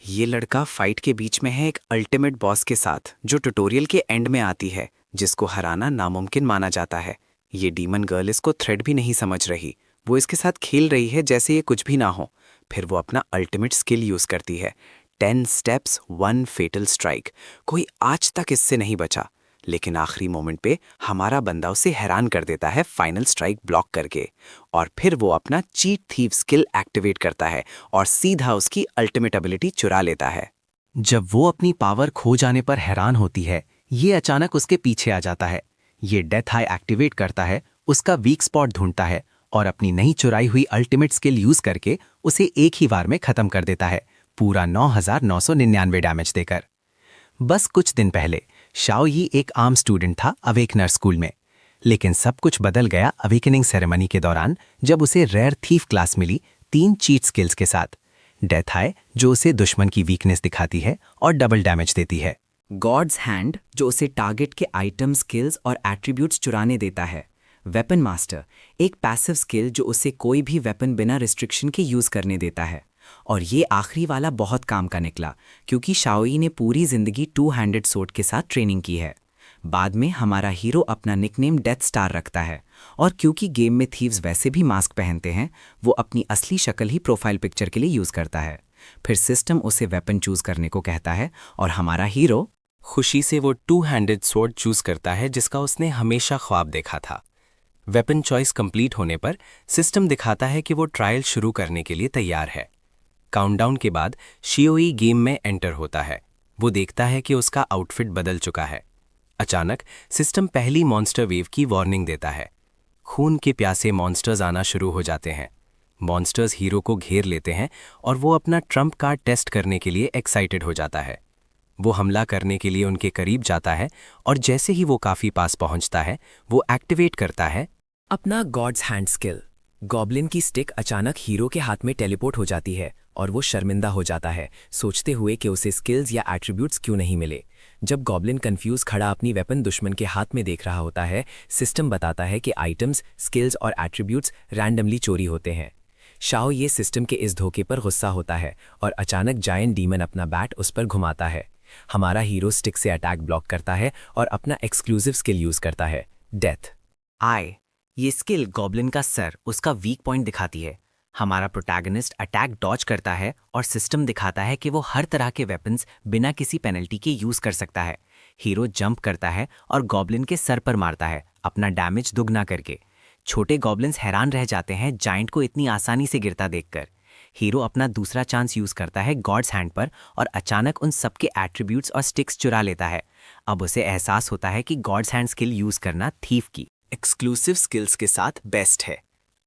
ये लड़का फाइट के बीच में है एक अल्टीमेट बॉस के साथ जो ट्यूटोरियल के एंड में आती है, जिसको हराना नामुमकिन माना जाता है। ये डीमन गर्ल इसको थ्रेट भी नहीं समझ रही। वो इसके साथ खेल रही है जैसे ये कुछ भी ना हो। फिर वो अपना अल्टीमेट स्किल यूज करती है। 10 स्टेप्स 1 फेटल स्ट्राइक। कोई आज तक इससे नहीं बचा, लेकिन आखिरी मोमेंट पे हमारा बंदा उसे हैरान कर देता है फाइनल स्ट्राइक ब्लॉक करके। और फिर वो अपना चीट थीव स्किल एक्टिवेट करता है और सीधा उसकी अल्टीमेट एबिलिटी चुरा लेता है। जब वो अपनी पावर खो जाने पर हैरान होती है, ये अचानक उसके पीछे आ जाता है। ये डेथ हाई एक्टिवेट करता है, उसका वीक स्पॉट ढूंढता है और अपनी नई चुराई हुई अल्टीमेट स्किल यूज करके उसे एक ही बार में खत्म कर देता है, पूरा 9999 डैमेज देकर। बस कुछ दिन पहले शाओ यी एक आम स्टूडेंट था अवेकनर स्कूल में, लेकिन सब कुछ बदल गया अवेकनिंग सेरेमनी के दौरान जब उसे रेयर थीफ क्लास मिली 3 चीट स्किल्स के साथ। डेथ हाई जो उसे दुश्मन की वीकनेस दिखाती है और डबल डैमेज देती है। गॉड्स हैंड जो उसे टारगेट के आइटम स्किल्स और एट्रीब्यूट्स चुराने देता है। वेपन मास्टर एक पैसिव स्किल जो उसे कोई भी वेपन बिना रिस्ट्रिक्शन के यूज करने देता है। और ये आखिरी वाला बहुत काम का निकला, क्योंकि शाओई ने पूरी जिंदगी 2 हैंडेड सोर्ड के साथ ट्रेनिंग की है। बाद में हमारा हीरो अपना निकनेम डेथ स्टार रखता है, और क्योंकि गेम में थीव्स वैसे भी मास्क पहनते हैं, वो अपनी असली शक्ल ही प्रोफाइल पिक्चर के लिए यूज करता है। फिर सिस्टम उसे वेपन चूज करने को कहता है और हमारा हीरो खुशी से वो 2 हैंडेड स्वॉर्ड चूज करता है जिसका उसने हमेशा ख्वाब देखा था। वेपन चॉइस कंप्लीट होने पर सिस्टम दिखाता है कि वो ट्रायल शुरू करने के लिए तैयार है। काउंटडाउन के बाद शियोई गेम में एंटर होता है। वो देखता है कि उसका आउटफिट बदल चुका है। अचानक सिस्टम पहली मॉन्स्टर वेव की वार्निंग देता है। खून के प्यासे मॉन्स्टर्स आना शुरू हो जाते हैं। मॉन्स्टर्स हीरो को घेर लेते हैं और वो अपना ट्रम्प कार्ड टेस्ट करने के लिए एक्साइटेड हो जाता है। वो हमला करने के लिए उनके करीब जाता है और जैसे ही वो काफी पास पहुंचता है, वो एक्टिवेट करता है अपना गॉड्स हैंड स्किल। गॉब्लिन की स्टिक अचानक हीरो के हाथ में टेलीपोर्ट हो जाती है और वो शर्मिंदा हो जाता है, सोचते हुए कि उसे स्किल्स या एट्रीब्यूट्स क्यों नहीं मिले। जब गॉब्लिन कंफ्यूज खड़ा अपनी वेपन दुश्मन के हाथ में देख रहा होता है, सिस्टम बताता है कि आइटम्स, स्किल्स और एट्रीब्यूट्स रैंडमली चोरी होते हैं। शाओ ये सिस्टम के इस धोखे पर गुस्सा होता है और अचानक जायंट डीमन अपना बैट उस पर घुमाता है। हमारा हीरो स्टिक से अटैक ब्लॉक करता है और अपना एक्सक्लूसिव स्किल यूज करता है, डेथ आई। ये स्किल गॉब्लिन का सर, उसका वीक पॉइंट दिखाती है। हमारा प्रोटैगनिस्ट अटैक डॉज करता है और सिस्टम दिखाता है कि वो हर तरह के वेपन्स बिना किसी पेनल्टी के यूज कर सकता है। हीरो जंप करता है और गॉब्लिन के सर पर मारता है, अपना डैमेज दुगना करके। छोटे गॉब्लिन्स हैरान रह जाते हैं जायंट को इतनी आसानी से गिरता देखकर। हीरो अपना दूसरा चांस यूज करता है गॉड्स हैंड पर और अचानक उन सबके एट्रीब्यूट्स और स्टिक्स चुरा लेता है। अब उसे एहसास होता है कि गॉड्स हैंड स्किल यूज करना थीफ की एक्सक्लूसिव स्किल्स के साथ बेस्ट है।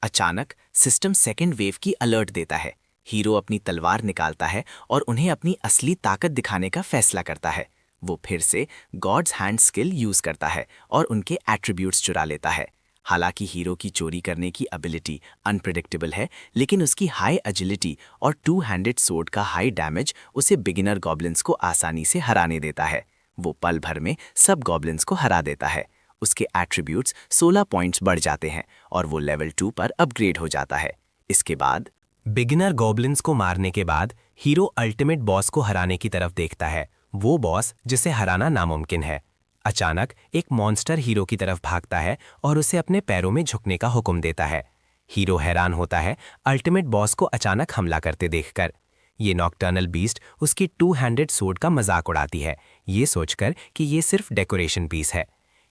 अचानक सिस्टम सेकेंड वेव की अलर्ट देता है। हीरो अपनी तलवार निकालता है और उन्हें अपनी असली ताकत दिखाने का फैसला करता है। वो फिर से गॉड्स हैंड स्किल यूज करता है और उनके एट्रीब्यूट्स चुरा लेता है। हालांकि हीरो की चोरी करने की एबिलिटी अनप्रेडिक्टेबल है, लेकिन उसकी हाई एजिलिटी और 2 हैंडेड सोर्ड का हाई डैमेज उसे बिगिनर गॉब्लिन्स को आसानी से हराने देता है। वो पल भर में सब गॉब्लिन्स को हरा देता है। उसके एट्रीब्यूट्स 16 पॉइंट्स बढ़ जाते हैं और वो लेवल 2 पर अपग्रेड हो जाता है। इसके बाद बिगिनर गॉब्लिन्स को मारने के बाद हीरो अल्टीमेट बॉस को हराने की तरफ देखता है, वो बॉस जिसे हराना नामुमकिन है। अचानक एक मॉन्स्टर हीरो की तरफ भागता है और उसे अपने पैरों में झुकने का हुक्म देता है। हीरो हैरान होता है अल्टीमेट बॉस को अचानक हमला करते देखकर। ये नॉकटर्नल बीस्ट उसकी 2 हैंडेड सोर्ड का मजाक उड़ाती है, ये सोचकर कि ये सिर्फ डेकोरेशन पीस है।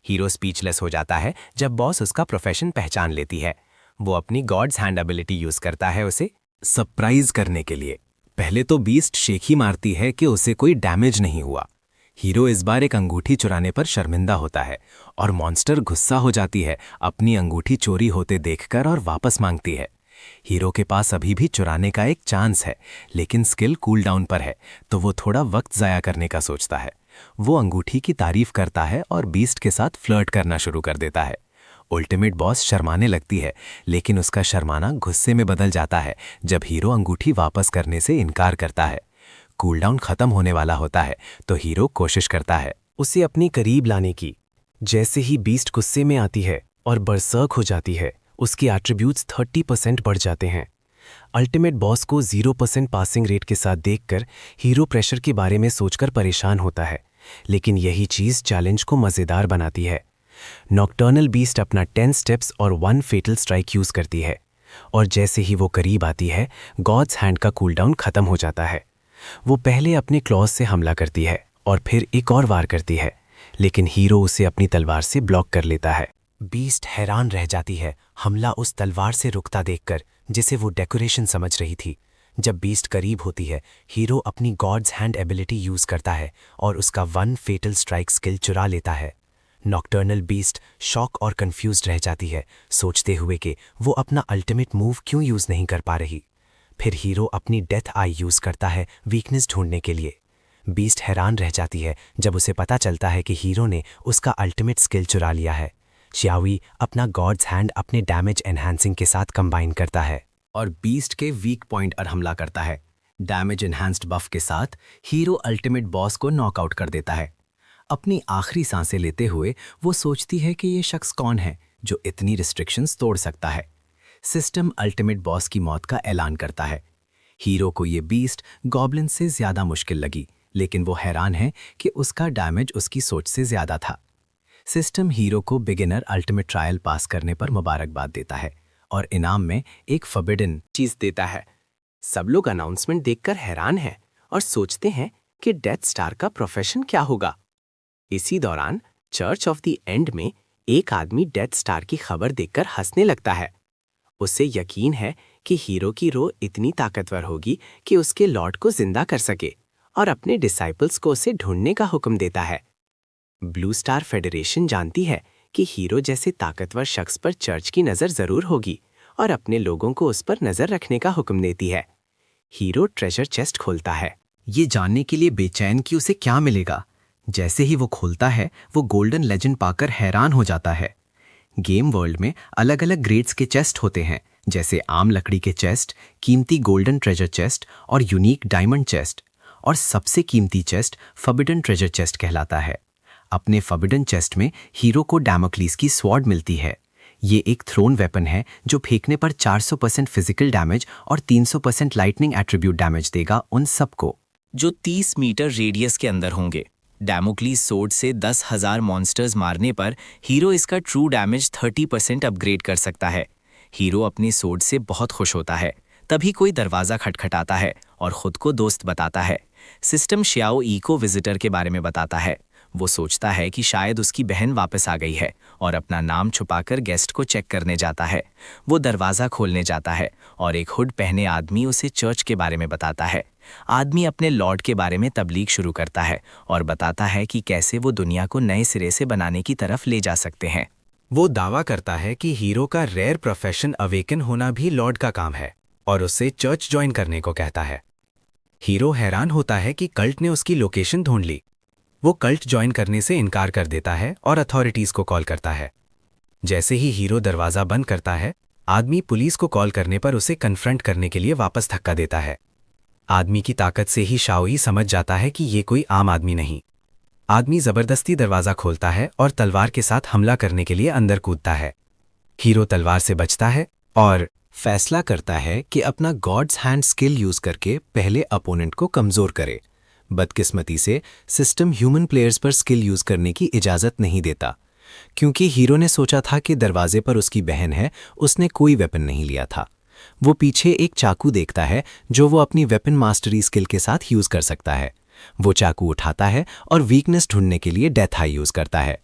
हीरो स्पीचलेस हो जाता है जब बॉस उसका प्रोफेशन पहचान लेती है। वो अपनी गॉड्स हैंड एबिलिटी यूज करता है उसे सरप्राइज करने के लिए। पहले तो बीस्ट शेख ही मारती है कि उसे कोई डैमेज नहीं हुआ। हीरो इस बार एक अंगूठी चुराने पर शर्मिंदा होता है और मॉन्स्टर गुस्सा हो जाती है अपनी अंगूठी चोरी होते देखकर और वापस मांगती है। हीरो के पास अभी भी चुराने का एक चांस है, लेकिन स्किल कूल डाउन पर है, तो वो थोड़ा वक्त ज़ाया करने का सोचता है। वो अंगूठी की तारीफ करता है और बीस्ट के साथ फ्लर्ट करना शुरू कर देता है। अल्टीमेट बॉस शर्माने लगती है, लेकिन उसका शर्माना गुस्से में बदल जाता है जब हीरो अंगूठी वापस करने से इनकार करता है। कूलडाउन खत्म होने वाला होता है तो हीरो कोशिश करता है उसे अपनी करीब लाने की। जैसे ही बीस्ट गुस्से में आती है और बरसर्क हो जाती है, उसकी एट्रीब्यूट्स 30% बढ़ जाते हैं। अल्टीमेट बॉस को 0% पासिंग रेट के साथ देखकर हीरो प्रेशर के बारे में सोचकर परेशान होता है, लेकिन यही चीज़ चैलेंज को मज़ेदार बनाती है। नॉकटर्नल बीस्ट अपना 10 स्टेप्स और 1 फेटल स्ट्राइक यूज़ करती है, और जैसे ही वो करीब आती है गॉड्स हैंड का कूलडाउन खत्म हो जाता है। वो पहले अपने क्लॉज से हमला करती है और फिर एक और वार करती है, लेकिन हीरो उसे अपनी तलवार से ब्लॉक कर लेता है। बीस्ट हैरान रह जाती है हमला उस तलवार से रुकता देखकर जिसे वो डेकोरेशन समझ रही थी। जब बीस्ट करीब होती है, हीरो अपनी गॉड्स हैंड एबिलिटी यूज़ करता है और उसका 1 फेटल स्ट्राइक स्किल चुरा लेता है। नॉकटर्नल बीस्ट शॉक और कंफ्यूज्ड रह जाती है, सोचते हुए कि वो अपना अल्टीमेट मूव क्यों यूज़ नहीं कर पा रही। फिर हीरो अपनी डेथ आई यूज़ करता है वीकनेस ढूंढने के लिए। बीस्ट हैरान रह जाती है जब उसे पता चलता है कि हीरो ने उसका अल्टीमेट स्किल चुरा लिया है। शियावी अपना गॉड्स हैंड अपने डैमेज एनहांसिंग के साथ कंबाइन करता है और बीस्ट के वीक पॉइंट पर हमला करता है। डैमेज एनहांस्ड बफ के साथ हीरो अल्टीमेट बॉस को नॉकआउट कर देता है। अपनी आखिरी सांसें लेते हुए वो सोचती है कि ये शख्स कौन है जो इतनी रिस्ट्रिक्शंस तोड़ सकता है। सिस्टम अल्टीमेट बॉस की मौत का ऐलान करता है। हीरो को ये बीस्ट गॉब्लिन से ज़्यादा मुश्किल लगी, लेकिन वो हैरान है कि उसका डैमेज उसकी सोच से ज़्यादा था। सिस्टम हीरो को बिगिनर अल्टीमेट ट्रायल पास करने पर मुबारकबाद देता है और इनाम में एक फॉरबिडन चीज़ देता है। सब लोग अनाउंसमेंट देखकर हैरान हैं और सोचते हैं कि डेथ स्टार का प्रोफेशन क्या होगा। इसी दौरान चर्च ऑफ द एंड में एक आदमी डेथ स्टार की खबर देखकर हंसने लगता है। उसे यकीन है कि हीरो की रो इतनी ताकतवर होगी कि उसके लॉर्ड को जिंदा कर सके और अपने डिसाइपल्स को उसे ढूंढने का हुक्म देता है। ब्लू स्टार फेडरेशन जानती है कि हीरो जैसे ताकतवर शख्स पर चर्च की नज़र ज़रूर होगी और अपने लोगों को उस पर नज़र रखने का हुक्म देती है। हीरो ट्रेजर चेस्ट खोलता है, ये जानने के लिए बेचैन कि उसे क्या मिलेगा। जैसे ही वो खोलता है वो गोल्डन लेजेंड पाकर हैरान हो जाता है। गेम वर्ल्ड में अलग अलग ग्रेड्स के चेस्ट होते हैं, जैसे आम लकड़ी के चेस्ट, कीमती गोल्डन ट्रेजर चेस्ट और यूनिक डायमंड चेस्ट। और सबसे कीमती चेस्ट फॉरबिडन ट्रेजर चेस्ट कहलाता है। अपने फॉरबिडन चेस्ट में हीरो को डैमोक्लिस की स्वॉर्ड मिलती है। ये एक थ्रोन वेपन है जो फेंकने पर 400% फिजिकल डैमेज और 300% लाइटनिंग एट्रीब्यूट डैमेज देगा उन सबको जो 30 मीटर रेडियस के अंदर होंगे। डैमोक्लिस सोर्ड से 10,000 मॉन्स्टर्स मारने पर हीरो इसका ट्रू डैमेज 30% अपग्रेड कर सकता है। हीरो अपनी सोर्ड से बहुत खुश होता है। तभी कोई दरवाज़ा खटखटाता है और ख़ुद को दोस्त बताता है। सिस्टम शियाओ ई को विजिटर के बारे में बताता है। वो सोचता है कि शायद उसकी बहन वापस आ गई है और अपना नाम छुपाकर गेस्ट को चेक करने जाता है। वो दरवाज़ा खोलने जाता है और एक हुड पहने आदमी उसे चर्च के बारे में बताता है। आदमी अपने लॉर्ड के बारे में तबलीग शुरू करता है और बताता है कि कैसे वो दुनिया को नए सिरे से बनाने की तरफ ले जा सकते हैं। वो दावा करता है कि हीरो का रेयर प्रोफेशन अवेकन होना भी लॉर्ड का काम है और उससे चर्च ज्वाइन करने को कहता है। हीरो हैरान होता है कि कल्ट ने उसकी लोकेशन ढूंढ ली। वो कल्ट ज्वाइन करने से इनकार कर देता है और अथॉरिटीज़ को कॉल करता है। जैसे ही हीरो दरवाज़ा बंद करता है, आदमी पुलिस को कॉल करने पर उसे कन्फ्रंट करने के लिए वापस धक्का देता है। आदमी की ताकत से ही शाओई समझ जाता है कि ये कोई आम आदमी नहीं। आदमी ज़बरदस्ती दरवाज़ा खोलता है और तलवार के साथ हमला करने के लिए अंदर कूदता है। हीरो तलवार से बचता है और फैसला करता है कि अपना गॉड्स हैंड स्किल यूज़ करके पहले अपोनेंट को कमज़ोर करे। बदकिस्मती से सिस्टम ह्यूमन प्लेयर्स पर स्किल यूज़ करने की इजाज़त नहीं देता। क्योंकि हीरो ने सोचा था कि दरवाजे पर उसकी बहन है, उसने कोई वेपन नहीं लिया था। वो पीछे एक चाकू देखता है जो वो अपनी वेपन मास्टरी स्किल के साथ यूज़ कर सकता है। वो चाकू उठाता है और वीकनेस ढूंढने के लिए डेथ आई यूज़ करता है।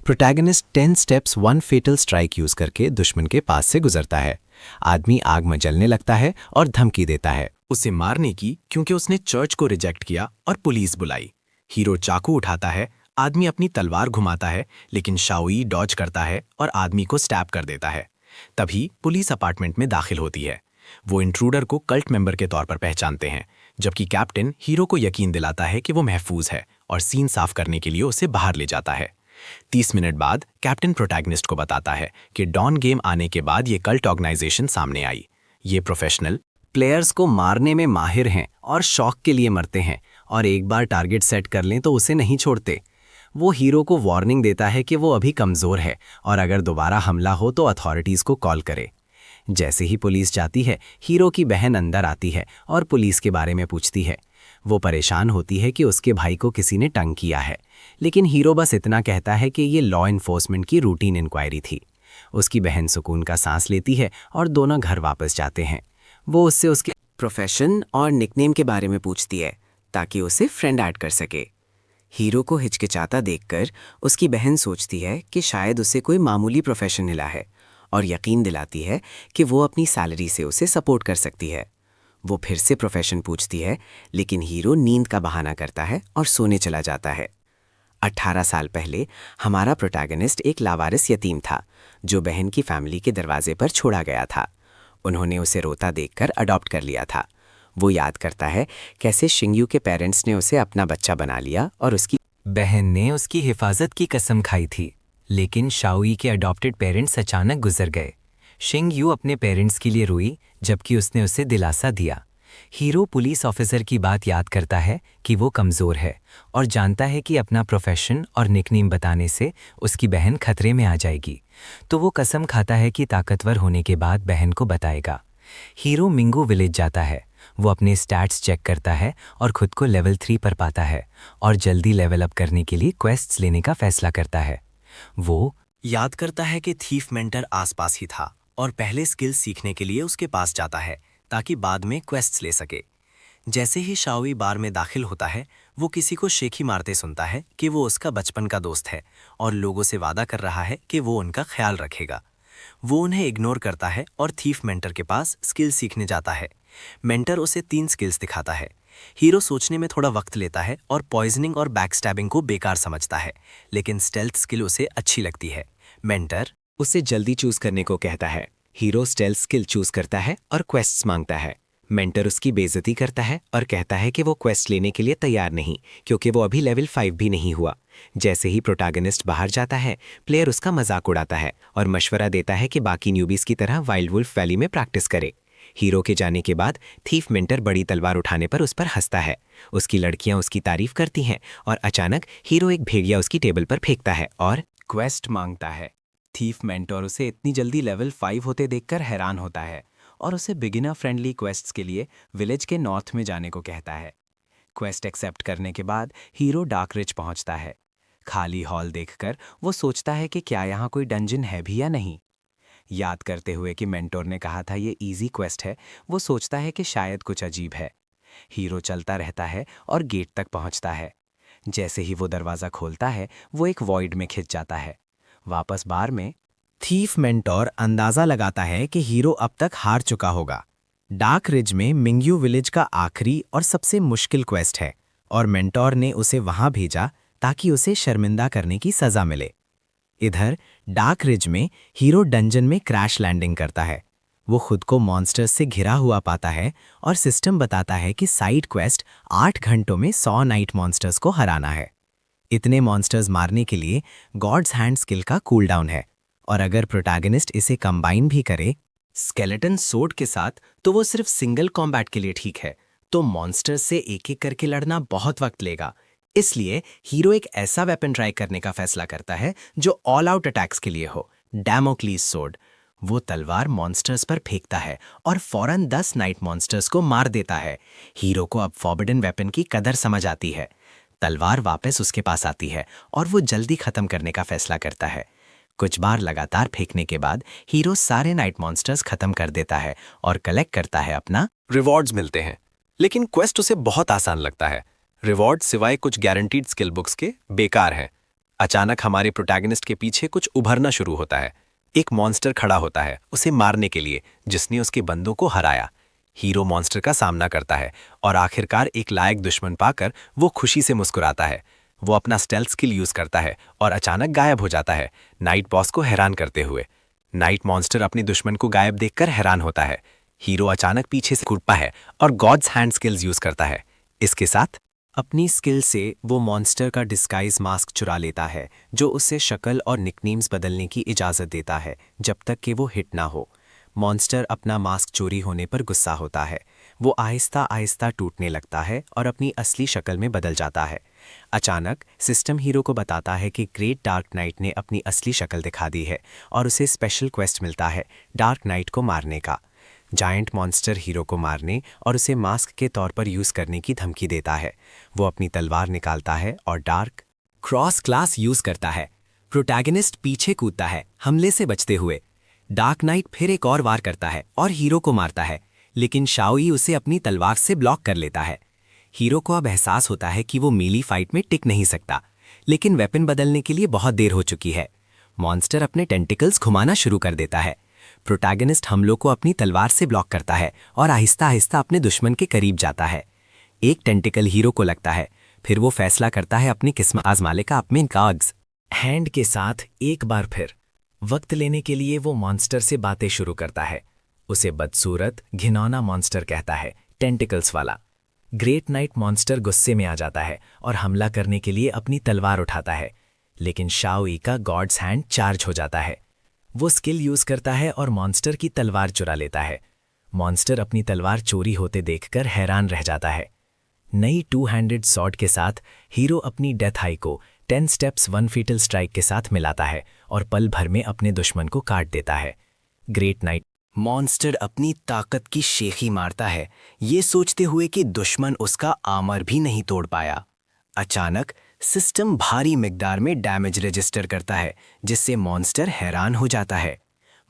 Protagonist 10 steps 1 fatal strike use करके दुश्मन के पास से गुजरता है। आदमी आग में जलने लगता है और धमकी देता है उसे मारने की, क्योंकि उसने चर्च को रिजेक्ट किया और पुलिस बुलाई। हीरो चाकू उठाता है, आदमी अपनी तलवार घुमाता है, लेकिन शाओई डॉज करता है और आदमी को स्टैब कर देता है। तभी पुलिस अपार्टमेंट में दाखिल होती है। वो इंट्रूडर को कल्ट मेंबर के तौर पर पहचानते हैं, जबकि कैप्टन हीरो को यकीन दिलाता है कि वो महफूज है और सीन साफ करने के लिए उसे बाहर ले जाता है। 30 मिनट बाद कैप्टन प्रोटैगनिस्ट को बताता है कि डॉन गेम आने के बाद ये कल्ट ऑर्गेनाइजेशन सामने आई। ये प्रोफेशनल प्लेयर्स को मारने में माहिर हैं और शौक के लिए मरते हैं, और एक बार टारगेट सेट कर लें तो उसे नहीं छोड़ते। वो हीरो को वार्निंग देता है कि वो अभी कमज़ोर है और अगर दोबारा हमला हो तो अथॉरिटीज़ को कॉल करे। जैसे ही पुलिस जाती है, हीरो की बहन अंदर आती है और पुलिस के बारे में पूछती है। वो परेशान होती है कि उसके भाई को किसी ने तंग किया है, लेकिन हीरो बस इतना कहता है कि ये लॉ इन्फोर्समेंट की रूटीन इंक्वायरी थी। उसकी बहन सुकून का सांस लेती है और दोनों घर वापस जाते हैं। वो उससे उसके प्रोफेशन और निकनेम के बारे में पूछती है ताकि उसे फ्रेंड ऐड कर सके। हीरो को हिचकिचाता देखकर उसकी बहन सोचती है कि शायद उसे कोई मामूली प्रोफेशन मिला है और यकीन दिलाती है कि वो अपनी सैलरी से उसे सपोर्ट कर सकती है। वो फिर से प्रोफेशन पूछती है, लेकिन हीरो नींद का बहाना करता है और सोने चला जाता है। 18 साल पहले हमारा प्रोटैगनिस्ट एक लावारिस यतीम था जो बहन की फैमिली के दरवाजे पर छोड़ा गया था। उन्होंने उसे रोता देखकर अडॉप्ट कर लिया था। वो याद करता है कैसे शिंगयू के पेरेंट्स ने उसे अपना बच्चा बना लिया और उसकी बहन ने उसकी हिफाजत की कसम खाई थी, लेकिन शाओई के अडॉप्टेड पेरेंट्स अचानक गुजर गए। शिंग यू अपने पेरेंट्स के लिए रोई, जबकि उसने उसे दिलासा दिया। हीरो पुलिस ऑफिसर की बात याद करता है कि वो कमज़ोर है और जानता है कि अपना प्रोफेशन और निकनेम बताने से उसकी बहन खतरे में आ जाएगी, तो वो कसम खाता है कि ताकतवर होने के बाद बहन को बताएगा। हीरो मिंगू विलेज जाता है। वो अपने स्टैट्स चेक करता है और खुद को लेवल 3 पर पाता है और जल्दी लेवल अप करने के लिए क्वेस्ट्स लेने का फैसला करता है। वो याद करता है कि थीफ मेंटर आसपास ही था और पहले स्किल्स सीखने के लिए उसके पास जाता है ताकि बाद में क्वेस्ट्स ले सके। जैसे ही शाओई बार में दाखिल होता है, वो किसी को शेखी मारते सुनता है कि वो उसका बचपन का दोस्त है और लोगों से वादा कर रहा है कि वो उनका ख्याल रखेगा। वो उन्हें इग्नोर करता है और थीफ मेंटर के पास स्किल्स सीखने जाता है। मेंटर उसे 3 स्किल्स दिखाता है। हीरो सोचने में थोड़ा वक्त लेता है और पॉइजनिंग और बैकस्टैबिंग को बेकार समझता है, लेकिन स्टेल्थ स्किल उसे अच्छी लगती है। मेंटर उसे जल्दी चूज करने को कहता है। हीरो स्टेल्थ स्किल चूज करता है और क्वेस्ट्स मांगता है। मेंटर उसकी बेइज्जती करता है और कहता है कि वो क्वेस्ट लेने के लिए तैयार नहीं, क्योंकि वो अभी लेवल 5 भी नहीं हुआ। जैसे ही प्रोटैगनिस्ट बाहर जाता है, प्लेयर उसका मजाक उड़ाता है और मशवरा देता है कि बाकी न्यूबीज की तरह वाइल्ड वुल्फ वैली में प्रैक्टिस करे। हीरो के जाने के बाद थीफ मेंटर बड़ी तलवार उठाने पर उस पर हंसता है। उसकी लड़कियां उसकी तारीफ करती हैं और अचानक हीरो एक भेड़िया उसकी टेबल पर फेंकता है और क्वेस्ट मांगता है। थीफ मेंटर उसे इतनी जल्दी लेवल 5 होते देखकर हैरान होता है और उसे बिगिनर फ्रेंडली क्वेस्ट्स के लिए विलेज के नॉर्थ में जाने को कहता है। क्वेस्ट एक्सेप्ट करने के बाद हीरो डार्क रिच पहुंचता है। खाली हॉल देखकर वो सोचता है कि क्या यहाँ कोई डंजन है भी या नहीं। याद करते हुए कि मेंटोर ने कहा था ये इजी क्वेस्ट है, वो सोचता है कि शायद कुछ अजीब है। हीरो चलता रहता है और गेट तक पहुंचता है। जैसे ही वो दरवाज़ा खोलता है, वो एक वॉइड में खिंच जाता है। वापस बार में थीफ मेंटोर अंदाज़ा लगाता है कि हीरो अब तक हार चुका होगा। डार्क रिज में मिंग्यू विलेज का आखिरी और सबसे मुश्किल क्वेस्ट है और मेंटोर ने उसे वहां भेजा ताकि उसे शर्मिंदा करने की सज़ा मिले। इधर डार्क रिज में हीरो डंजन में क्रैश लैंडिंग करता है। वो खुद को मॉन्स्टर्स से घिरा हुआ पाता है और सिस्टम बताता है कि साइड क्वेस्ट 8 घंटों में 100 नाइट मॉन्स्टर्स को हराना है। इतने मॉन्स्टर्स मारने के लिए गॉड्स हैंड स्किल का कूलडाउन है और अगर प्रोटैगनिस्ट इसे कंबाइन भी करे स्केलेटन सोड के साथ, तो वो सिर्फ सिंगल कॉम्बैट के लिए ठीक है। तो मॉन्स्टर्स से एक एक करके लड़ना बहुत वक्त लेगा। इसलिए हीरो एक ऐसा वेपन ट्राई करने का फैसला करता है जो ऑल आउट अटैक्स के लिए हो, डैमोक्लीज सोड। वो तलवार मॉन्स्टर्स पर फेंकता है और फौरन 10 नाइट मॉन्स्टर्स को मार देता है। हीरो को अब फॉरबिडन वेपन की कदर समझ आती है। तलवार वापस उसके पास आती है और वो जल्दी खत्म करने का फैसला करता है। कुछ बार लगातार फेंकने के बाद हीरो सारे नाइट मॉन्स्टर्स खत्म कर देता है और कलेक्ट करता है अपना रिवॉर्ड्स मिलते हैं, लेकिन क्वेस्ट उसे बहुत आसान लगता है। रिवॉर्ड सिवाय कुछ गारंटीड स्किल बुक्स के बेकार हैं। अचानक हमारे प्रोटैगनिस्ट के पीछे कुछ उभरना शुरू होता है। एक मॉन्स्टर खड़ा होता है उसे मारने के लिए, जिसने उसके बंदों को हराया। हीरो मॉन्स्टर का सामना करता है और आखिरकार एक लायक दुश्मन पाकर वो खुशी से मुस्कुराता है। वो अपना स्टेल्थ स्किल यूज करता है और अचानक गायब हो जाता है, नाइट बॉस को हैरान करते हुए। नाइट मॉन्स्टर अपने दुश्मन को गायब देखकर हैरान होता है। हीरो अचानक पीछे से कूदता है और गॉड्स हैंड स्किल्स यूज करता है। इसके साथ अपनी स्किल से वो मॉन्स्टर का डिस्गाइज मास्क चुरा लेता है, जो उसे शक्ल और निकनेम्स बदलने की इजाज़त देता है जब तक कि वो हिट ना हो। मॉन्स्टर अपना मास्क चोरी होने पर गुस्सा होता है। वो आहिस्ता आहिस्ता टूटने लगता है और अपनी असली शक्ल में बदल जाता है। अचानक सिस्टम हीरो को बताता है कि ग्रेट डार्क नाइट ने अपनी असली शक्ल दिखा दी है और उसे स्पेशल क्वेस्ट मिलता है डार्क नाइट को मारने का। जायंट मॉन्स्टर हीरो को मारने और उसे मास्क के तौर पर यूज करने की धमकी देता है। वो अपनी तलवार निकालता है और डार्क क्रॉस क्लास यूज करता है। प्रोटैगनिस्ट पीछे कूदता है हमले से बचते हुए। डार्क नाइट फिर एक और वार करता है और हीरो को मारता है, लेकिन शाओई उसे अपनी तलवार से ब्लॉक कर लेता है। हीरो को अब एहसास होता है कि वो मीली फाइट में टिक नहीं सकता, लेकिन वेपन बदलने के लिए बहुत देर हो चुकी है। मॉन्स्टर अपने टेंटिकल्स घुमाना शुरू कर देता है। प्रोटैगनिस्ट हमलों को अपनी तलवार से ब्लॉक करता है और आहिस्ता आहिस्ता अपने दुश्मन के करीब जाता है। एक टेंटिकल हीरो को लगता है, फिर वो फैसला करता है अपनी किस्मत आजमाने का अपने काग्स हैंड के साथ एक बार फिर वक्त लेने के लिए वो मॉन्स्टर से बातें शुरू करता है। उसे बदसूरत घिनौना मॉन्स्टर कहता है, टेंटिकल्स वाला। ग्रेट नाइट मॉन्स्टर गुस्से में आ जाता है और हमला करने के लिए अपनी तलवार उठाता है, लेकिन शाओई का गॉड्स हैंड चार्ज हो जाता है। वो स्किल यूज करता है और मॉन्स्टर की तलवार चुरा लेता है। मॉन्स्टर अपनी तलवार चोरी होते देखकर हैरान रह जाता है। नई 2-हैंडेड सॉर्ड के साथ हीरो अपनी डेथ आई को 10 स्टेप्स 1 फीटल स्ट्राइक के साथ मिलाता है और पल भर में अपने दुश्मन को काट देता है। ग्रेट नाइट मॉन्स्टर अपनी ताकत की शेखी मारता है, ये सोचते हुए कि दुश्मन उसका आर्मर भी नहीं तोड़ पाया। अचानक सिस्टम भारी मिकदार में डैमेज रजिस्टर करता है, जिससे मॉन्स्टर हैरान हो जाता है।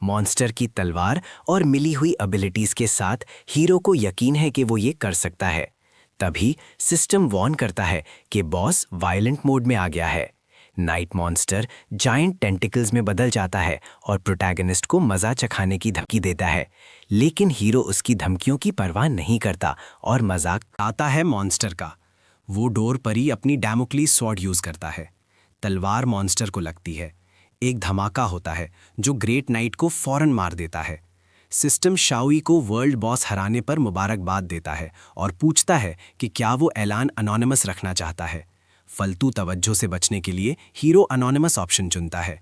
मॉन्स्टर की तलवार और मिली हुई एबिलिटीज के साथ हीरो को यकीन है कि वो ये कर सकता है। तभी सिस्टम वॉर्न करता है कि बॉस वायलेंट मोड में आ गया है। नाइट मॉन्स्टर जायंट टेंटिकल्स में बदल जाता है और प्रोटैगनिस्ट को मजा चखाने की धमकी देता है, लेकिन हीरो उसकी धमकियों की परवाह नहीं करता और मजाक आता है मॉन्स्टर का। वो डोर पर ही अपनी डैमोक्लीस स्वॉर्ड यूज करता है। तलवार मॉन्स्टर को लगती है। एक धमाका होता है जो ग्रेट नाइट को फौरन मार देता है। सिस्टम शाओई को वर्ल्ड बॉस हराने पर मुबारकबाद देता है और पूछता है कि क्या वो ऐलान अनोनिमस रखना चाहता है। फलतू तवज्जो से बचने के लिए हीरो अनोनिमस ऑप्शन चुनता है।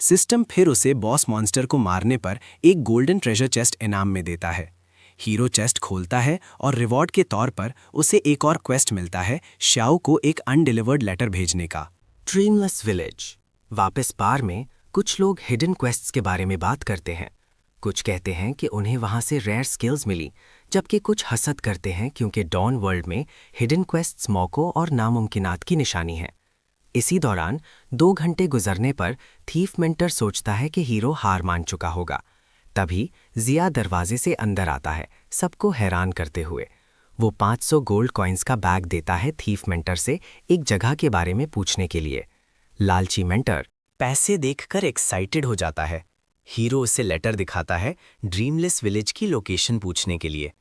सिस्टम फिर उसे बॉस मॉन्स्टर को मारने पर एक गोल्डन ट्रेजर चेस्ट इनाम में देता है। हीरो चेस्ट खोलता है और रिवॉर्ड के तौर पर उसे एक और क्वेस्ट मिलता है, शाओ को एक अनडिलीवर्ड लेटर भेजने का। Dreamless village. वापस बार में कुछ लोग हिडन क्वेस्ट्स के बारे में बात करते हैं। कुछ कहते हैं कि उन्हें वहां से रेयर स्किल्स मिली, जबकि कुछ हसद करते हैं क्योंकि डॉन वर्ल्ड में हिडन क्वेस्ट्स मौकों और नामुमकिनात की निशानी है। इसी दौरान 2 घंटे गुजरने पर थीफ मेंटर सोचता है कि हीरो हार मान चुका होगा। तभी जिया दरवाजे से अंदर आता है, सबको हैरान करते हुए। वो 500 गोल्ड कॉइन्स का बैग देता है थीफ मेंटर से एक जगह के बारे में पूछने के लिए। लालची मेंटर पैसे देखकर एक्साइटेड हो जाता है। हीरो उसे लेटर दिखाता है ड्रीमलेस विलेज की लोकेशन पूछने के लिए।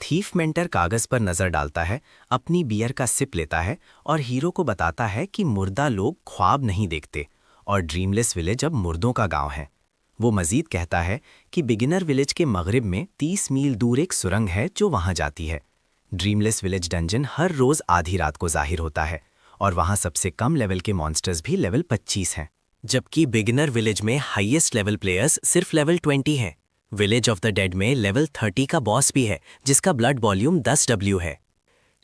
थीफ मेंटर कागज पर नजर डालता है, अपनी बियर का सिप लेता है और हीरो को बताता है कि मुर्दा लोग ख्वाब नहीं देखते और ड्रीमलेस विलेज अब मुर्दों का गांव है। वो मजीद कहता है कि बिगिनर विलेज के मगरिब में 30 मील दूर एक सुरंग है जो वहां जाती है। ड्रीमलेस विलेज डंजन हर रोज आधी रात को जाहिर होता है और वहां सबसे कम लेवल के मॉन्स्टर्स भी लेवल 25 हैं, जबकि बिगिनर विलेज में हाईएस्ट लेवल प्लेयर्स सिर्फ लेवल 20 हैं। विलेज ऑफ द डेड में लेवल 30 का बॉस भी है जिसका ब्लड वॉल्यूम 10W है।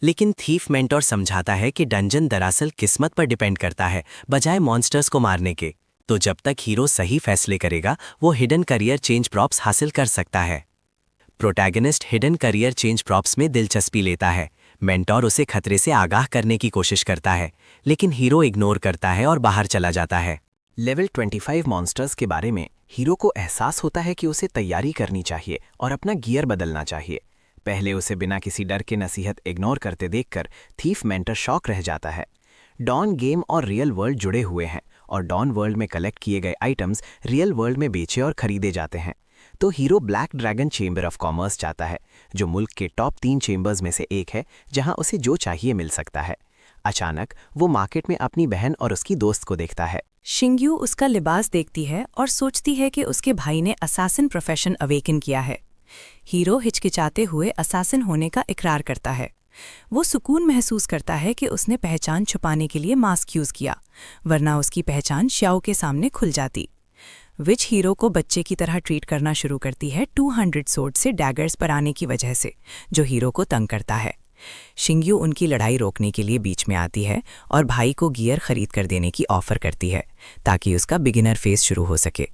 लेकिन थीफ मेंटोर समझाता है कि डंजन दरअसल किस्मत पर डिपेंड करता है बजाय मॉन्स्टर्स को मारने के, तो जब तक हीरो सही फैसले करेगा वो हिडन करियर चेंज प्रॉप्स हासिल कर सकता है। Protagonist hidden career change props में दिलचस्पी लेता है। मेंटोर उसे खतरे से आगाह करने की कोशिश करता है, लेकिन हीरो इग्नोर करता है और बाहर चला जाता है। लेवल 25 मॉन्स्टर्स के बारे में हीरो को एहसास होता है कि उसे तैयारी करनी चाहिए और अपना गियर बदलना चाहिए। पहले उसे बिना किसी डर के नसीहत इग्नोर करते देखकर थीफ मेंटर शॉक रह जाता है। डॉन गेम और रियल वर्ल्ड जुड़े हुए हैं और डॉन वर्ल्ड में कलेक्ट किए गए आइटम्स रियल वर्ल्ड में बेचे और खरीदे जाते हैं। तो hero black dragon chamber of commerce चाहता है, जो मुल्क के टॉप 3 चेंबर्स में से एक है जहां उसे जो चाहिए मिल सकता है। अचानक वो मार्केट में अपनी बहन और उसकी दोस्त को देखता है। शिंग्यू उसका लिबास देखती है और सोचती है कि उसके भाई ने असासिन प्रोफेशन अवेकन किया है। हीरो हिचकिचाते हुए असासिन होने का इकरार करता है। वो सुकून महसूस करता है कि उसने पहचान छुपाने के लिए मास्क यूज किया, वरना उसकी पहचान श्याओ के सामने खुल जाती। विच हीरो को बच्चे की तरह ट्रीट करना शुरू करती है 200 सोर्ड से डैगर्स पर आने की वजह से, जो हीरो को तंग करता है। शिंग्यू उनकी लड़ाई रोकने के लिए बीच में आती है और भाई को गियर खरीद कर देने की ऑफर करती है ताकि उसका बिगिनर फेज शुरू हो सके।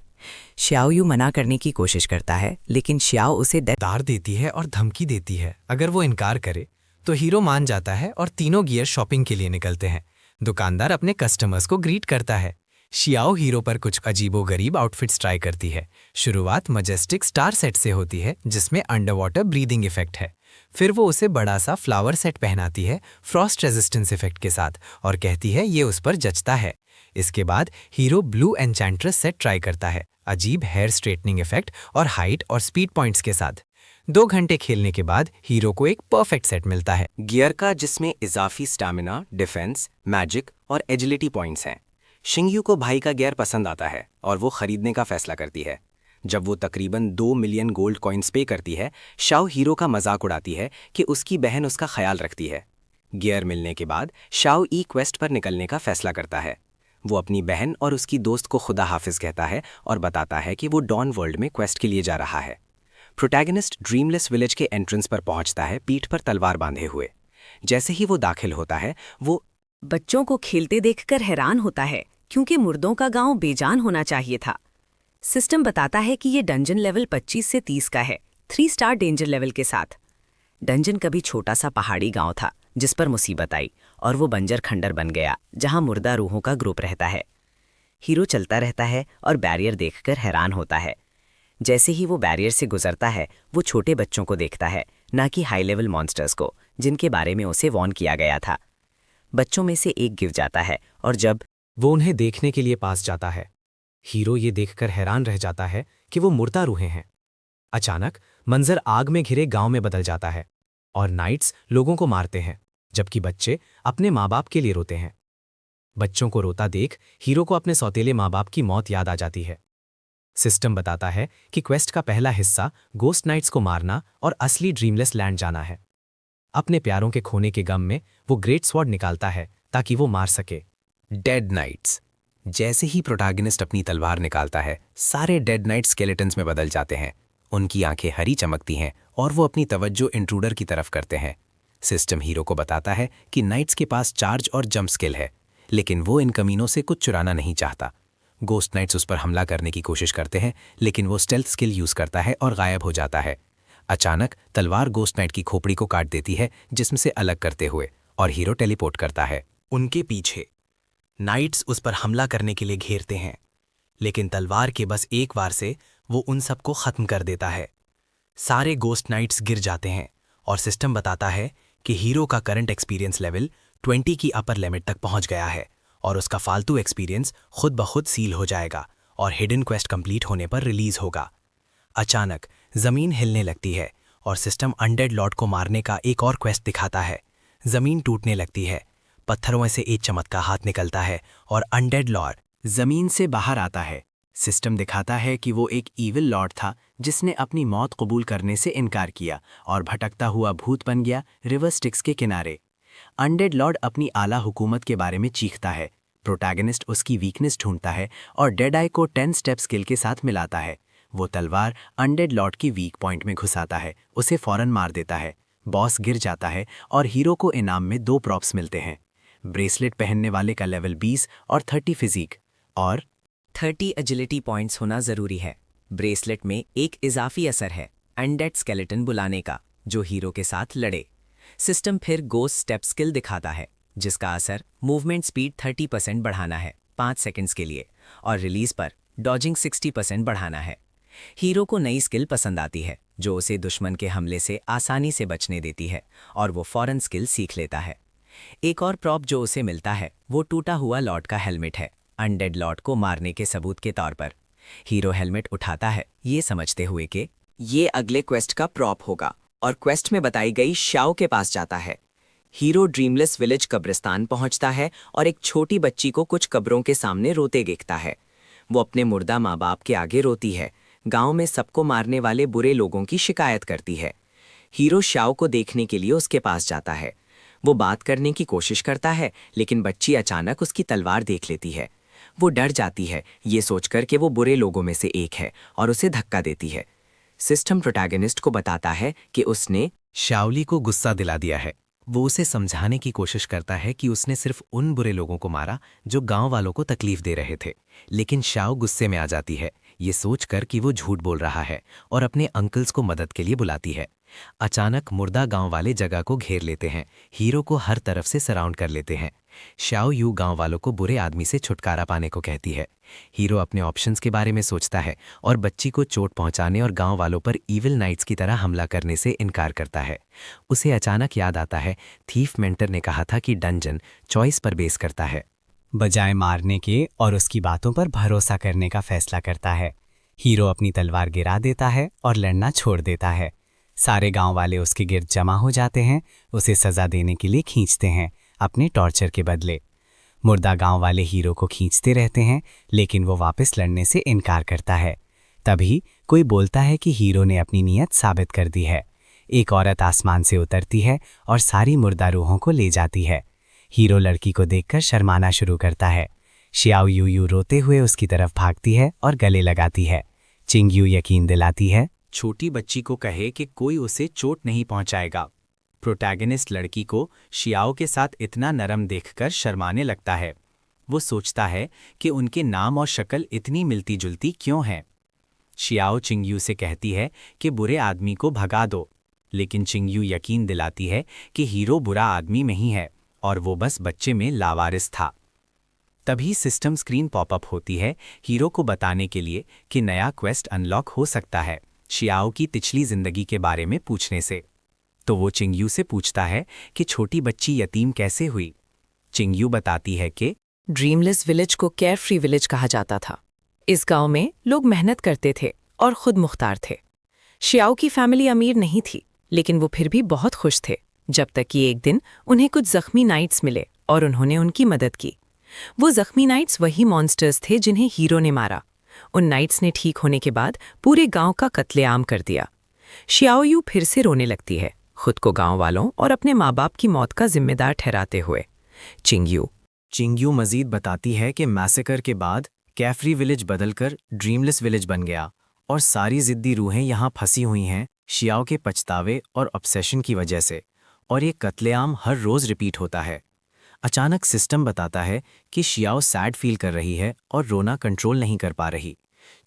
श्याओयू मना करने की कोशिश करता है, लेकिन श्याओ उसे दार देती है और धमकी देती है। अगर वो इनकार करे तो हीरो मान जाता है और तीनों गियर शॉपिंग के लिए निकलते हैं। दुकानदार अपने कस्टमर्स को ग्रीट करता है। शियाओ हीरो पर कुछ अजीबोगरीब आउटफिट्स ट्राई करती है। शुरुआत मजेस्टिक स्टार सेट से होती है जिसमें अंडर वाटर ब्रीदिंग इफेक्ट है। फिर वो उसे बड़ा सा फ्लावर सेट पहनाती है फ्रॉस्ट रेजिस्टेंस इफेक्ट के साथ और कहती है ये उस पर जचता है। इसके बाद हीरो ब्लू एन्चेंट्रेस सेट ट्राई करता है, अजीब हेयर स्ट्रेटनिंग इफेक्ट और हाइट और स्पीड पॉइंट्स के साथ। 2 घंटे खेलने के बाद हीरो को एक परफेक्ट सेट मिलता है गियर का, जिसमें इजाफी स्टैमिना, डिफेंस, मैजिक और एजिलिटी पॉइंट्स हैं। शिंग्यू को भाई का गियर पसंद आता है और वो खरीदने का फैसला करती है। जब वो तकरीबन 2 मिलियन गोल्ड कॉइन्स पे करती है, शाओ हीरो का मजाक उड़ाती है कि उसकी बहन उसका ख्याल रखती है। गियर मिलने के बाद शाओ ई क्वेस्ट पर निकलने का फैसला करता है। वो अपनी बहन और उसकी दोस्त को खुदा हाफिज कहता है और बताता है कि वो डॉन वर्ल्ड में क्वेस्ट के लिए जा रहा है। प्रोटैगनिस्ट ड्रीमलेस विलेज के एंट्रेंस पर पहुंचता है पीठ पर तलवार बांधे हुए। जैसे ही वो दाखिल होता है, वो बच्चों को खेलते देखकर हैरान होता है क्योंकि मुर्दों का गांव बेजान होना चाहिए था। सिस्टम बताता है कि ये डंजन लेवल 25 से 30 का है, 3 स्टार डेंजर लेवल के साथ। डंजन कभी छोटा सा पहाड़ी गांव था जिस पर मुसीबत आई और वो बंजर खंडर बन गया जहां मुर्दा रूहों का ग्रुप रहता है। हीरो चलता रहता है और बैरियर देखकर हैरान होता है। जैसे ही वो बैरियर से गुजरता है, वो छोटे बच्चों को देखता है, ना कि हाई लेवल मॉन्स्टर्स को जिनके बारे में उसे वॉर्न किया गया था। बच्चों में से एक गिर जाता है और जब वो उन्हें देखने के लिए पास जाता है, हीरो ये देखकर हैरान रह जाता है कि वो मुर्दा रूहें हैं। अचानक मंजर आग में घिरे गांव में बदल जाता है और नाइट्स लोगों को मारते हैं, जबकि बच्चे अपने माँ बाप के लिए रोते हैं। बच्चों को रोता देख हीरो को अपने सौतेले माँ बाप की मौत याद आ जाती है। सिस्टम बताता है कि क्वेस्ट का पहला हिस्सा गोस्ट नाइट्स को मारना और असली ड्रीमलेस लैंड जाना है। अपने प्यारों के खोने के गम में वो ग्रेट स्वॉर्ड निकालता है ताकि वो मार सके डेड नाइट्स। जैसे ही प्रोटैगनिस्ट अपनी तलवार निकालता है, सारे डेड नाइट स्केलेटन्स में बदल जाते हैं। उनकी आंखें हरी चमकती हैं और वो अपनी तवज्जो इंट्रूडर की तरफ करते हैं। सिस्टम हीरो को बताता है कि नाइट्स के पास चार्ज और जंप स्किल है, लेकिन वो इन कमीनों से कुछ चुराना नहीं चाहता। गोस्ट नाइट्स उस पर हमला करने की कोशिश करते हैं, लेकिन वो स्टेल्थ स्किल यूज करता है और गायब हो जाता है। अचानक तलवार गोस्ट नाइट की खोपड़ी को काट देती है, जिसमें से अलग करते हुए, और हीरो टेलीपोर्ट करता है। उनके पीछे नाइट्स उस पर हमला करने के लिए घेरते हैं, लेकिन तलवार के बस एक वार से वो उन सबको खत्म कर देता है। सारे गोस्ट नाइट्स गिर जाते हैं और सिस्टम बताता है कि हीरो का करंट एक्सपीरियंस लेवल 20 की अपर लिमिट तक पहुंच गया है और उसका फालतू एक्सपीरियंस खुद ब खुद सील हो जाएगा और हिडन क्वेस्ट कंप्लीट होने पर रिलीज होगा। अचानक जमीन हिलने लगती है और सिस्टम अनडेड लॉर्ड को मारने का एक और क्वेस्ट दिखाता है। जमीन टूटने लगती है, पत्थरों में से एक चमक का हाथ निकलता है और अनडेड लॉर्ड जमीन से बाहर आता है। सिस्टम दिखाता है कि वो एक ईविल लॉर्ड था जिसने अपनी मौत कबूल करने से इनकार किया और भटकता हुआ भूत बन गया रिवर स्टिक्स के किनारे। अनडेड लॉर्ड अपनी आला हुकूमत के बारे में चीखता है। प्रोटैगनिस्ट उसकी वीकनेस ढूंढता है और डेड आई को 10 स्टेप स्किल के साथ मिलाता है। वो तलवार अनडेड लॉर्ड की वीक पॉइंट में घुसाता है, उसे फौरन मार देता है। बॉस गिर जाता है और हीरो को इनाम में 2 प्रॉप्स मिलते हैं। ब्रेसलेट पहनने वाले का लेवल 20 और 30 फिजिक और 30 एजिलिटी पॉइंट्स होना जरूरी है। ब्रेसलेट में एक इजाफी असर है अनडेड स्केलेटन बुलाने का, जो हीरो के साथ लड़े। सिस्टम फिर गोस्ट स्टेप स्किल दिखाता है, जिसका असर मूवमेंट स्पीड 30% बढ़ाना है 5 सेकंड्स के लिए, और रिलीज पर डॉजिंग 60% बढ़ाना है। हीरो को नई स्किल पसंद आती है जो उसे दुश्मन के हमले से आसानी से बचने देती है और वो फौरन स्किल सीख लेता है। एक और प्रॉप जो उसे मिलता है वो टूटा हुआ लॉर्ड का हेलमेट है, अनडेड लॉर्ड को मारने के सबूत के तौर पर। हीरो हेलमेट उठाता है, ये समझते हुए कि ये अगले क्वेस्ट का प्रॉप होगा, और क्वेस्ट में बताई गई शाओ के पास जाता है। हीरो ड्रीमलेस विलेज कब्रिस्तान पहुंचता है और एक छोटी बच्ची को कुछ कब्रों के सामने रोते देखता है। वो अपने मुर्दा माँ बाप के आगे रोती है, गांव में सबको मारने वाले बुरे लोगों की शिकायत करती है। हीरो शाओ को देखने के लिए उसके पास जाता है। वो बात करने की कोशिश करता है, लेकिन बच्ची अचानक उसकी तलवार देख लेती है। वो डर जाती है, ये सोचकर कि वो बुरे लोगों में से एक है, और उसे धक्का देती है। सिस्टम प्रोटैगनिस्ट को बताता है कि उसने शाओली को गुस्सा दिला दिया है। वो उसे समझाने की कोशिश करता है कि उसने सिर्फ उन बुरे लोगों को मारा जो गांव वालों को तकलीफ दे रहे थे। लेकिन शाओ गुस्से में आ जाती है, ये सोचकर कि वो झूठ बोल रहा है, और अपने अंकल्स को मदद के लिए बुलाती है। अचानक मुर्दा गांव वाले जगह को घेर लेते हैं, हीरो को हर तरफ से सराउंड कर लेते हैं। शाओ यू गांव वालों को बुरे आदमी से छुटकारा पाने को कहती है। हीरो अपने ऑप्शंस के बारे में सोचता है और बच्ची को चोट पहुंचाने और गांव वालों पर इविल नाइट्स की तरह हमला करने से इनकार करता है। उसे अचानक याद आता है, थीफ मेंटर ने कहा था कि डंजन चॉइस पर बेस करता है। बजाय मारने के और उसकी बातों पर भरोसा करने का फैसला करता है। हीरो अपनी तलवार गिरा देता है और लड़ना छोड़ देता है। सारे गांव वाले उसके गिर्द जमा हो जाते हैं, उसे सजा देने के लिए खींचते हैं, अपने टॉर्चर के बदले। मुर्दा गांव वाले हीरो को खींचते रहते हैं, लेकिन वो वापस लड़ने से इनकार करता है। तभी कोई बोलता है कि हीरो ने अपनी नीयत साबित कर दी है। एक औरत आसमान से उतरती है और सारी मुर्दा रूहों को ले जाती है। हीरो लड़की को देखकर शर्माना शुरू करता है। शियाओ यू रोते हुए उसकी तरफ भागती है और गले लगाती है। चिंग यू यकीन दिलाती है, छोटी बच्ची को कहे कि कोई उसे चोट नहीं पहुंचाएगा। प्रोटैगनिस्ट लड़की को शियाओ के साथ इतना नरम देखकर शर्माने लगता है। वो सोचता है कि उनके नाम और शक्ल इतनी मिलती जुलती क्यों है। शियाओ चिंगयू से कहती है कि बुरे आदमी को भगा दो, लेकिन चिंगयू यकीन दिलाती है कि हीरो बुरा आदमी नहीं है और वो बस बच्चे में लावारिस था। तभी सिस्टम स्क्रीन पॉपअप होती है, हीरो को बताने के लिए कि नया क्वेस्ट अनलॉक हो सकता है, शियाओ की पिछली जिंदगी के बारे में पूछने से। तो वो चिंगयू से पूछता है कि छोटी बच्ची यतीम कैसे हुई। चिंगयू बताती है कि ड्रीमलेस विलेज को केयर फ्री विलेज कहा जाता था। इस गांव में लोग मेहनत करते थे और खुद मुख्तार थे। शियाओ की फैमिली अमीर नहीं थी, लेकिन वो फिर भी बहुत खुश थे, जब तक कि एक दिन उन्हें कुछ जख्मी नाइट्स मिले और उन्होंने उनकी मदद की। वो जख्मी नाइट्स वही मॉन्स्टर्स थे जिन्हें हीरो ने मारा। उन नाइट्स ने ठीक होने के बाद पूरे गांव का कत्लेआम कर दिया। शियाओ यू फिर से रोने लगती है, खुद को गांव वालों और अपने माँ बाप की मौत का जिम्मेदार ठहराते हुए। चिंगयू मजीद बताती है कि मैसेकर के बाद कैफ्री विलेज बदलकर ड्रीमलेस विलेज बन गया और सारी जिद्दी रूहें यहाँ फंसी हुई हैं शियाओ के पछतावे और ऑब्सेशन की वजह से, और ये कत्लेआम हर रोज़ रिपीट होता है। अचानक सिस्टम बताता है कि शियाओ सैड फील कर रही है और रोना कंट्रोल नहीं कर पा रही।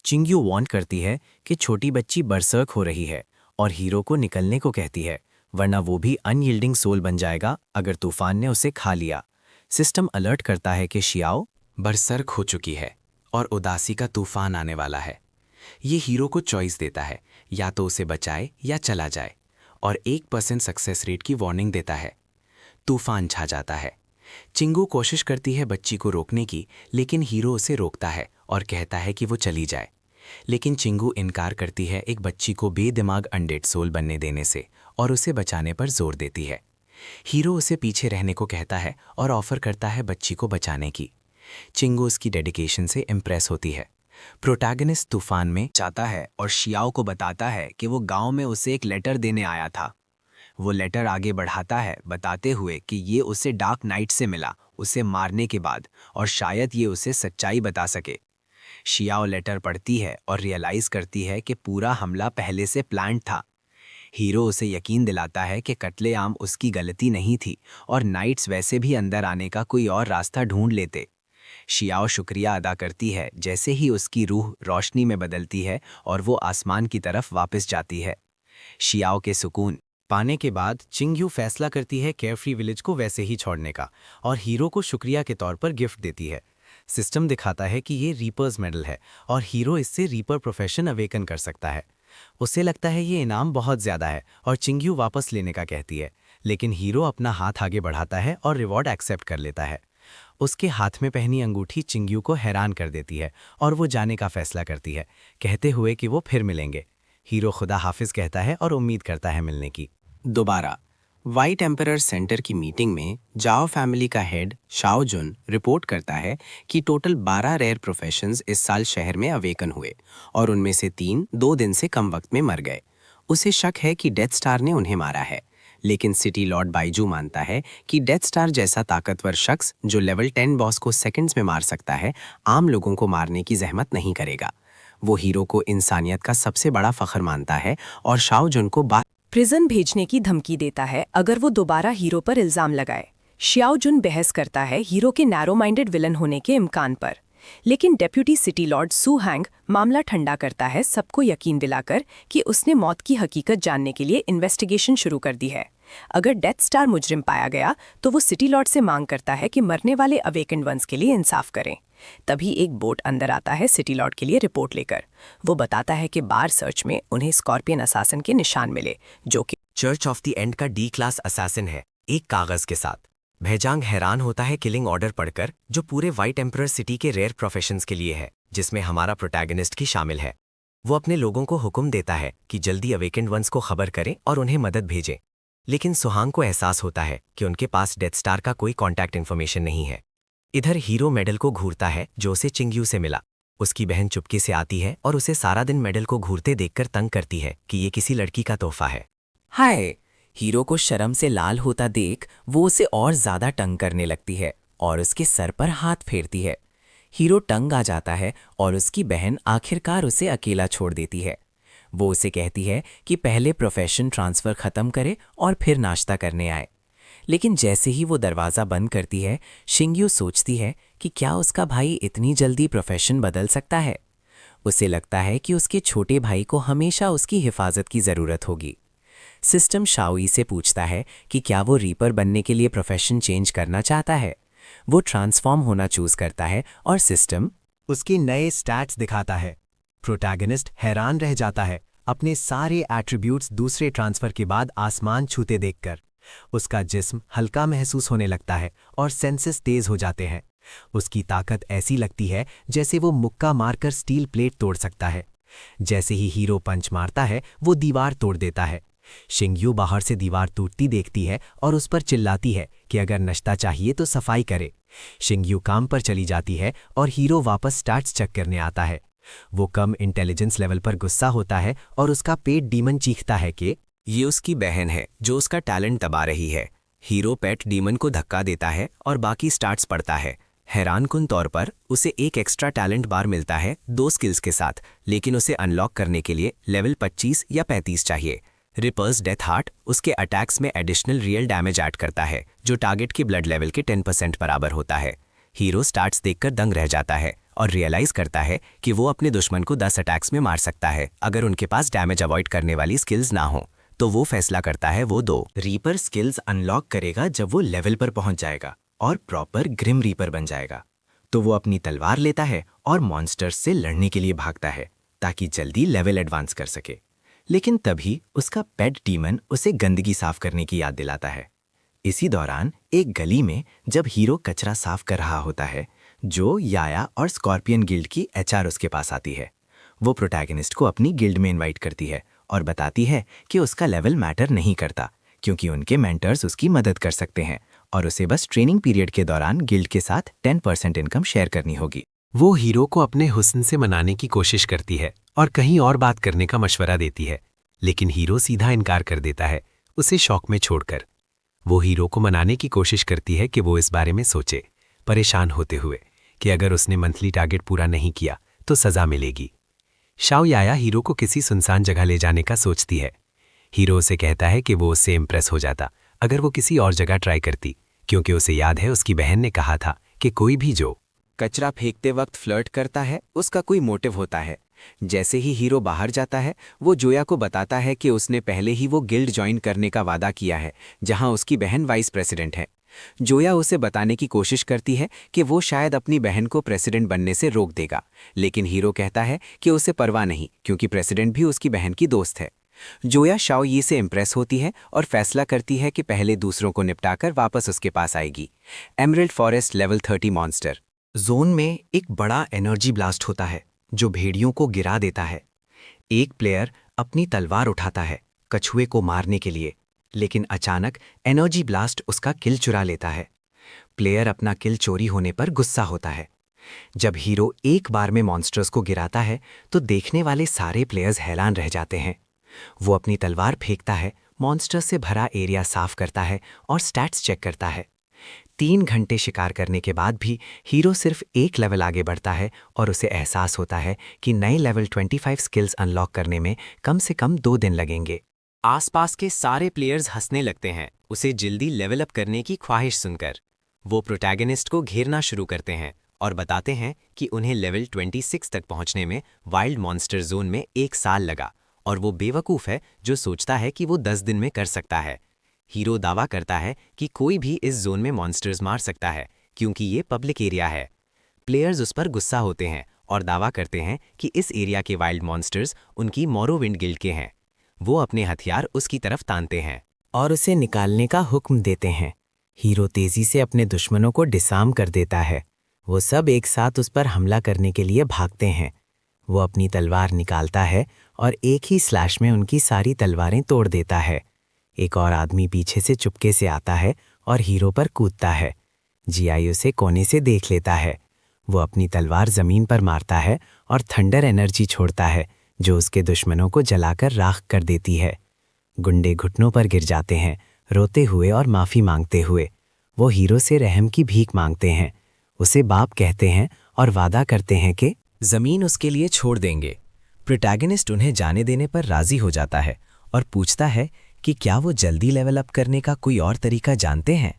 चिंगयू वार्न करती है कि छोटी बच्ची बरसर्क हो रही है और हीरो को निकलने को कहती है, वरना वो भी अनयील्डिंग सोल बन जाएगा अगर तूफान ने उसे खा लिया। सिस्टम अलर्ट करता है कि शियाओ बरसर्क हो चुकी है और उदासी का तूफान आने वाला है। ये हीरो को चॉइस देता है, या तो उसे बचाए या चला जाए, और 1% सक्सेस रेट की वार्निंग देता है। तूफान छा जाता है। चिंगू कोशिश करती है बच्ची को रोकने की, लेकिन हीरो उसे रोकता है और कहता है कि वो चली जाए। लेकिन चिंगू इनकार करती है एक बच्ची को बेदिमाग अनडेड सोल बनने देने से, और उसे बचाने पर जोर देती है। हीरो उसे पीछे रहने को कहता है और ऑफर करता है बच्ची को बचाने की। चिंगू उसकी डेडिकेशन से इम्प्रेस होती है। प्रोटैगनिस्ट तूफान में जाता है और शियाओ को बताता है कि वो गांव में उसे एक लेटर देने आया था। वो लेटर आगे बढ़ाता है, बताते हुए कि ये उसे डार्क नाइट से मिला, उसे मारने के बाद, और शायद ये उसे सच्चाई बता सके। शियाओ लेटर पढ़ती है और रियलाइज करती है कि पूरा हमला पहले से प्लान्ड था। हीरो उसे यकीन दिलाता है कि कत्लेआम उसकी गलती नहीं थी और नाइट्स वैसे भी अंदर आने का कोई और रास्ता ढूंढ लेते। शियाओ शुक्रिया अदा करती है, जैसे ही उसकी रूह रोशनी में बदलती है और वो आसमान की तरफ वापस जाती है। शियाओ के सुकून पाने के बाद चिंगयू फैसला करती है केयरफ्री विलेज को वैसे ही छोड़ने का, और हीरो को शुक्रिया के तौर पर गिफ्ट देती है। सिस्टम दिखाता है कि ये रीपर्स मेडल है और हीरो इससे रीपर प्रोफेशन अवेकन कर सकता है। उसे लगता है ये इनाम बहुत ज़्यादा है और चिंगयू वापस लेने का कहती है, लेकिन हीरो अपना हाथ आगे बढ़ाता है और रिवॉर्ड एक्सेप्ट कर लेता है। उसके हाथ में पहनी अंगूठी चिंगयू को हैरान कर देती है और वो जाने का फैसला करती है, कहते हुए कि वो फिर मिलेंगे। हीरो खुदा हाफिज कहता है और उम्मीद करता है मिलने की। दोबारा वाइट एम्परर सेंटर की मीटिंग में जाओ फैमिली का हेड शाओ जुन रिपोर्ट करता है कि टोटल 12 रेयर प्रोफेशंस इस साल शहर में अवेकन हुए और उनमें से 3 2 दिन से कम वक्त में मर गए। उसे शक है कि डेथ स्टार ने उन्हें मारा है, लेकिन सिटी लॉर्ड बाइजू मानता है कि डेथ स्टार जैसा ताकतवर शख्स जो लेवल 10 बॉस को सेकंड्स में मार सकता है, आम लोगों को मारने की जहमत नहीं करेगा। वो हीरो को इंसानियत का सबसे बड़ा फख्र मानता है और शाओ जुन को प्रिजन भेजने की धमकी देता है अगर वो दोबारा हीरो पर इल्जाम लगाए। श्याओ जुन बहस करता है हीरो के नैरो माइंडेड विलन होने के इम्कान पर, लेकिन डेप्यूटी सिटी लॉर्ड सू हैंग मामला ठंडा करता है, सबको यकीन दिलाकर कि उसने मौत की हकीकत जानने के लिए इन्वेस्टिगेशन शुरू कर दी है। अगर डेथ स्टार मुजरिम पाया गया तो वो सिटी लॉर्ड से मांग करता है कि मरने वाले अवेकेंड वंस के लिए इंसाफ करें। तभी एक बोट अंदर आता है सिटी लॉर्ड के लिए रिपोर्ट लेकर। वो बताता है कि बार सर्च में उन्हें स्कॉर्पियन असासिन के निशान मिले, जो कि चर्च ऑफ द एंड का डी क्लास असासिन है, एक कागज के साथ। भैजांग हैरान होता है किलिंग ऑर्डर पढ़कर, जो पूरे व्हाइट एम्परर सिटी के रेयर प्रोफेशंस के लिए है, जिसमें हमारा प्रोटैगनिस्ट भी शामिल है। वो अपने लोगों को हुक्म देता है कि जल्दी अवेकेंड वंस को खबर करें और उन्हें मदद भेजें, लेकिन सुहांग को एहसास होता है कि उनके पास डेथ स्टार का कोई कॉन्टैक्ट इन्फॉर्मेशन नहीं है। इधर हीरो मेडल को घूरता है जो उसे चिंगयू से मिला। उसकी बहन चुपके से आती है और उसे सारा दिन मेडल को घूरते देखकर तंग करती है कि ये किसी लड़की का तोहफा है। हाय! हीरो को शर्म से लाल होता देख वो उसे और ज्यादा तंग करने लगती है और उसके सर पर हाथ फेरती है। हीरो तंग आ जाता है और उसकी बहन आखिरकार उसे अकेला छोड़ देती है। वो उसे कहती है कि पहले प्रोफेशन ट्रांसफ़र ख़त्म करे और फिर नाश्ता करने आए। लेकिन जैसे ही वो दरवाज़ा बंद करती है, शिंगयू सोचती है कि क्या उसका भाई इतनी जल्दी प्रोफेशन बदल सकता है। उसे लगता है कि उसके छोटे भाई को हमेशा उसकी हिफाजत की ज़रूरत होगी। सिस्टम शाओई से पूछता है कि क्या वो रीपर बनने के लिए प्रोफेशन चेंज करना चाहता है। वो ट्रांसफॉर्म होना चूज़ करता है और सिस्टम उसके नए स्टैट्स दिखाता है। प्रोटैगनिस्ट हैरान रह जाता है अपने सारे एट्रीब्यूट्स दूसरे ट्रांसफर के बाद आसमान छूते देखकर। उसका जिस्म हल्का महसूस होने लगता है और सेंसेस तेज हो जाते हैं। उसकी ताकत ऐसी लगती है जैसे वो मुक्का मारकर स्टील प्लेट तोड़ सकता है। जैसे ही हीरो पंच मारता है वो दीवार तोड़ देता है। शिंगयू बाहर से दीवार टूटती देखती है और उस पर चिल्लाती है कि अगर नाश्ता चाहिए तो सफाई करे। शिंगयू काम पर चली जाती है और हीरो वापस स्टैट्स चेक करने आता है। वो कम इंटेलिजेंस लेवल पर गुस्सा होता है और उसका पेट डीमन चीखता है कि ये उसकी बहन है जो उसका टैलेंट दबा रही है। हीरो पेट डीमन को धक्का देता है और बाकी स्टार्ट्स पढ़ता है। हैरानकुन तौर पर उसे एक एक्स्ट्रा टैलेंट बार मिलता है 2 स्किल्स के साथ, लेकिन उसे अनलॉक करने के लिए लेवल 25 या 35 चाहिए। रिपर्स डेथ हार्ट उसके अटैक्स में एडिशनल रियल डैमेज ऐड करता है, जो टारगेट की ब्लड लेवल के 10% बराबर होता है। हीरो स्टार्ट्स देखकर दंग रह जाता है और रियलाइज करता है कि वो अपने दुश्मन को 10 अटैक्स में मार सकता है अगर उनके पास डैमेज अवॉइड करने वाली स्किल्स ना हो। तो वो फैसला करता है वो 2 रीपर स्किल्स अनलॉक करेगा जब वो लेवल पर पहुंच जाएगा और प्रॉपर ग्रिम रीपर बन जाएगा। तो वो अपनी तलवार लेता है और मॉन्स्टर्स से लड़ने के लिए भागता है ताकि जल्दी लेवल एडवांस कर सके। लेकिन तभी उसका पेट डीमन उसे गंदगी साफ करने की याद दिलाता है। इसी दौरान एक गली में जब हीरो कचरा साफ कर रहा होता है, जो याया और स्कॉर्पियन गिल्ड की एचआर उसके पास आती है। वो प्रोटैगनिस्ट को अपनी गिल्ड में इनवाइट करती है और बताती है कि उसका लेवल मैटर नहीं करता, क्योंकि उनके मेंटर्स उसकी मदद कर सकते हैं और उसे बस ट्रेनिंग पीरियड के दौरान गिल्ड के साथ 10% इनकम शेयर करनी होगी। वो हीरो को अपने हुस्न से मनाने की कोशिश करती है और कहीं और बात करने का मशवरा देती है, लेकिन हीरो सीधा इनकार कर देता है, उसे शौक में छोड़कर। वो हीरो को मनाने की कोशिश करती है कि वो इस बारे में सोचे, परेशान होते हुए कि अगर उसने मंथली टारगेट पूरा नहीं किया तो सज़ा मिलेगी। शाओ याया हीरो को किसी सुनसान जगह ले जाने का सोचती है। हीरो उसे कहता है कि वो उससे इम्प्रेस हो जाता अगर वो किसी और जगह ट्राई करती, क्योंकि उसे याद है उसकी बहन ने कहा था कि कोई भी जो कचरा फेंकते वक्त फ्लर्ट करता है उसका कोई मोटिव होता है। जैसे ही हीरो बाहर जाता है, वो जोया को बताता है कि उसने पहले ही वो गिल्ड ज्वाइन करने का वादा किया है जहां उसकी बहन वाइस प्रेसिडेंट है। जोया उसे बताने की कोशिश करती है कि वो शायद अपनी बहन को प्रेसिडेंट बनने से रोक देगा, लेकिन हीरो कहता है कि उसे परवाह नहीं, क्योंकि प्रेसिडेंट भी उसकी बहन की दोस्त है। जोया शाओ यी से इम्प्रेस होती है और फैसला करती है कि पहले दूसरों को निपटाकर वापस उसके पास आएगी। Emerald forest level 30 monster zone में एक बड़ा एनर्जी ब्लास्ट होता है जो भेड़ियों को गिरा देता है। एक प्लेयर अपनी तलवार उठाता है कछुए को मारने के लिए, लेकिन अचानक एनर्जी ब्लास्ट उसका किल चुरा लेता है। प्लेयर अपना किल चोरी होने पर गुस्सा होता है। जब हीरो एक बार में मॉन्स्टर्स को गिराता है तो देखने वाले सारे प्लेयर्स हैरान रह जाते हैं। वो अपनी तलवार फेंकता है, मॉन्स्टर्स से भरा एरिया साफ करता है और स्टैट्स चेक करता है। 3 घंटे शिकार करने के बाद भी हीरो सिर्फ एक लेवल आगे बढ़ता है और उसे एहसास होता है कि नए लेवल 25 स्किल्स अनलॉक करने में कम से कम 2 दिन लगेंगे। आसपास के सारे प्लेयर्स हंसने लगते हैं उसे जल्दी लेवल अप करने की ख्वाहिश सुनकर। वो प्रोटैगनिस्ट को घेरना शुरू करते हैं और बताते हैं कि उन्हें लेवल 26 तक पहुंचने में वाइल्ड मॉन्स्टर जोन में 1 साल लगा और वो बेवकूफ़ है जो सोचता है कि वो 10 दिन में कर सकता है। हीरो दावा करता है कि कोई भी इस जोन में मॉन्स्टर्स मार सकता है क्योंकि ये पब्लिक एरिया है। प्लेयर्स उस पर गुस्सा होते हैं और दावा करते हैं कि इस एरिया के वाइल्ड मॉन्स्टर्स उनकी मोरोविंड गिल्ड के हैं। वो अपने हथियार उसकी तरफ तानते हैं और उसे निकालने का हुक्म देते हैं। हीरो तेजी से अपने दुश्मनों को डिसार्म कर देता है। वो सब एक साथ उस पर हमला करने के लिए भागते हैं। वो अपनी तलवार निकालता है और एक ही स्लैश में उनकी सारी तलवारें तोड़ देता है। एक और आदमी पीछे से चुपके से आता है और हीरो पर कूदता है। जीआई उसे कोने से देख लेता है। वो अपनी तलवार जमीन पर मारता है और थंडर एनर्जी छोड़ता है जो उसके दुश्मनों को जलाकर राख कर देती है। गुंडे घुटनों पर गिर जाते हैं, रोते हुए और माफ़ी मांगते हुए। वो हीरो से रहम की भीख मांगते हैं, उसे बाप कहते हैं और वादा करते हैं कि ज़मीन उसके लिए छोड़ देंगे। प्रोटैगनिस्ट उन्हें जाने देने पर राज़ी हो जाता है और पूछता है कि क्या वो जल्दी लेवल अप करने का कोई और तरीका जानते हैं।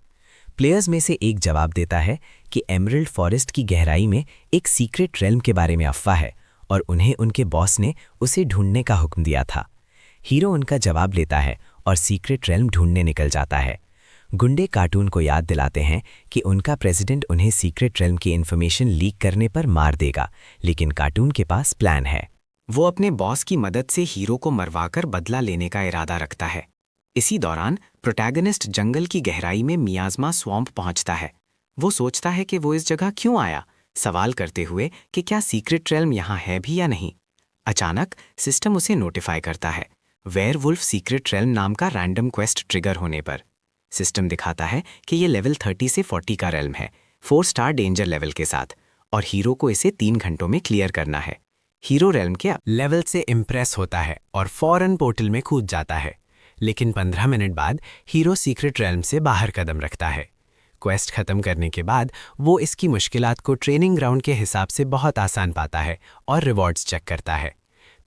प्लेयर्स में से एक जवाब देता है कि एमरल्ड फॉरेस्ट की गहराई में एक सीक्रेट रेल्म के बारे में अफवाह है और उन्हें उनके बॉस ने उसे ढूंढने का हुक्म दिया था। हीरो उनका जवाब लेता है और सीक्रेट रेल्म ढूंढने निकल जाता है। गुंडे कार्टून को याद दिलाते हैं कि उनका प्रेसिडेंट उन्हें सीक्रेट रेल्म की इन्फॉर्मेशन लीक करने पर मार देगा, लेकिन कार्टून के पास प्लान है। वो अपने बॉस की मदद से हीरो को मरवाकर बदला लेने का इरादा रखता है। इसी दौरान प्रोटैगनिस्ट जंगल की गहराई में मियाज़मा स्वॉम्प पहुंचता है। वो सोचता है कि वो इस जगह क्यों आया, सवाल करते हुए कि क्या सीक्रेट रेल्म यहाँ है भी या नहीं। अचानक सिस्टम उसे नोटिफाई करता है वेयरवुल्फ सीक्रेट रेल्म नाम का रैंडम क्वेस्ट ट्रिगर होने पर। सिस्टम दिखाता है कि ये लेवल 30 से 40 का रेल्म है, 4 स्टार डेंजर लेवल के साथ, और हीरो को इसे 3 घंटों में क्लियर करना है। हीरो रेल्म के लेवल से इम्प्रेस होता है और फौरन पोर्टल में कूद जाता है, लेकिन 15 मिनट बाद हीरो सीक्रेट रेल्म से बाहर कदम रखता है। क्वेस्ट खत्म करने के बाद वो इसकी मुश्किलात को ट्रेनिंग ग्राउंड के हिसाब से बहुत आसान पाता है और रिवॉर्ड्स चेक करता है।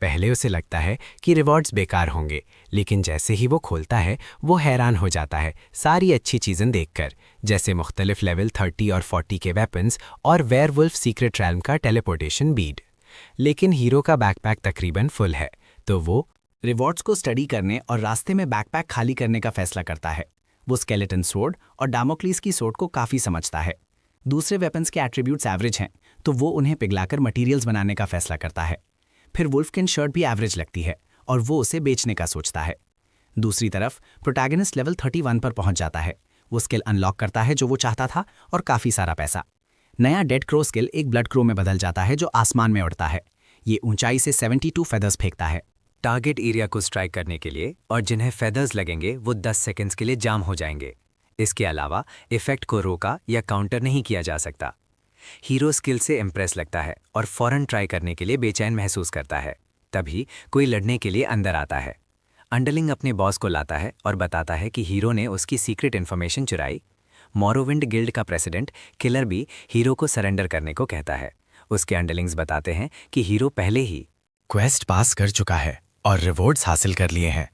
पहले उसे लगता है कि रिवॉर्ड्स बेकार होंगे, लेकिन जैसे ही वो खोलता है वो हैरान हो जाता है सारी अच्छी चीज़ें देखकर, जैसे मुख्तलिफ लेवल 30 और 40 के वेपन्स और वेयरवुल्फ सीक्रेट रेल्म का टेलीपोर्टेशन बीड। लेकिन हीरो का बैकपैक तकरीबन फुल है, तो वो रिवॉर्ड्स को स्टडी करने और रास्ते में बैकपैक खाली करने का फैसला करता है। वो स्केलेटन सोर्ड और डामोक्लीस की सोर्ड को काफ़ी समझता है। दूसरे वेपन्स के एट्रीब्यूट्स एवरेज हैं, तो वो उन्हें पिघलाकर मटेरियल्स बनाने का फैसला करता है। फिर वुल्फकिन शर्ट भी एवरेज लगती है और वो उसे बेचने का सोचता है। दूसरी तरफ प्रोटैगनिस्ट लेवल 31 पर पहुंच जाता है। वो स्किल अनलॉक करता है जो वो चाहता था और काफ़ी सारा पैसा। नया डेड क्रो स्किल एक ब्लड क्रो में बदल जाता है जो आसमान में उड़ता है। ये ऊंचाई से 72 फेदर्स फेंकता है। टारगेट एरिया को स्ट्राइक करने के लिए और जिन्हें फेदर्स लगेंगे वो 10 सेकंड्स के लिए जाम हो जाएंगे। इसके अलावा इफेक्ट को रोका या काउंटर नहीं किया जा सकता। हीरो स्किल से इम्प्रेस लगता है और फौरन ट्राई करने के लिए बेचैन महसूस करता है। तभी कोई लड़ने के लिए अंदर आता है। अंडरलिंग अपने बॉस को लाता है और बताता है कि हीरो ने उसकी सीक्रेट इन्फॉर्मेशन चुराई। मोरोविंड गिल्ड का प्रेसिडेंट किलर भी हीरो को सरेंडर करने को कहता है। उसके अंडरलिंग्स बताते हैं कि हीरो पहले ही क्वेस्ट पास कर चुका है और रिवॉर्ड्स हासिल कर लिए हैं।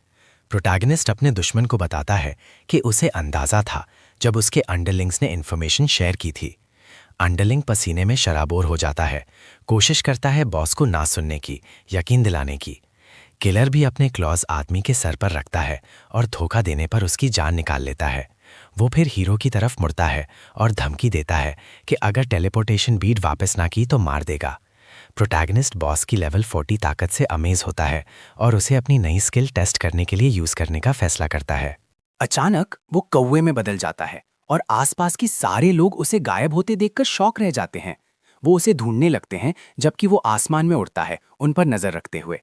प्रोटैगनिस्ट अपने दुश्मन को बताता है कि उसे अंदाजा था जब उसके अंडरलिंग्स ने इन्फॉर्मेशन शेयर की थी। अंडरलिंग पसीने में शराबोर हो जाता है, कोशिश करता है बॉस को ना सुनने की, यकीन दिलाने की। किलर भी अपने क्लॉज आदमी के सर पर रखता है और धोखा देने पर उसकी जान निकाल लेता है। वो फिर हीरो की तरफ मुड़ता है और धमकी देता है कि अगर टेलीपोर्टेशन बीड वापस ना की तो मार देगा। प्रोटैगनिस्ट बॉस की लेवल 40 ताकत से अमेज होता है और उसे अपनी नई स्किल टेस्ट करने के लिए यूज करने का फैसला करता है। अचानक वो कौवे में बदल जाता है और आसपास के सारे लोग उसे गायब होते देखकर शॉक रह जाते हैं। वो उसे ढूंढने लगते हैं जबकि वो आसमान में उड़ता है, उन पर नजर रखते हुए।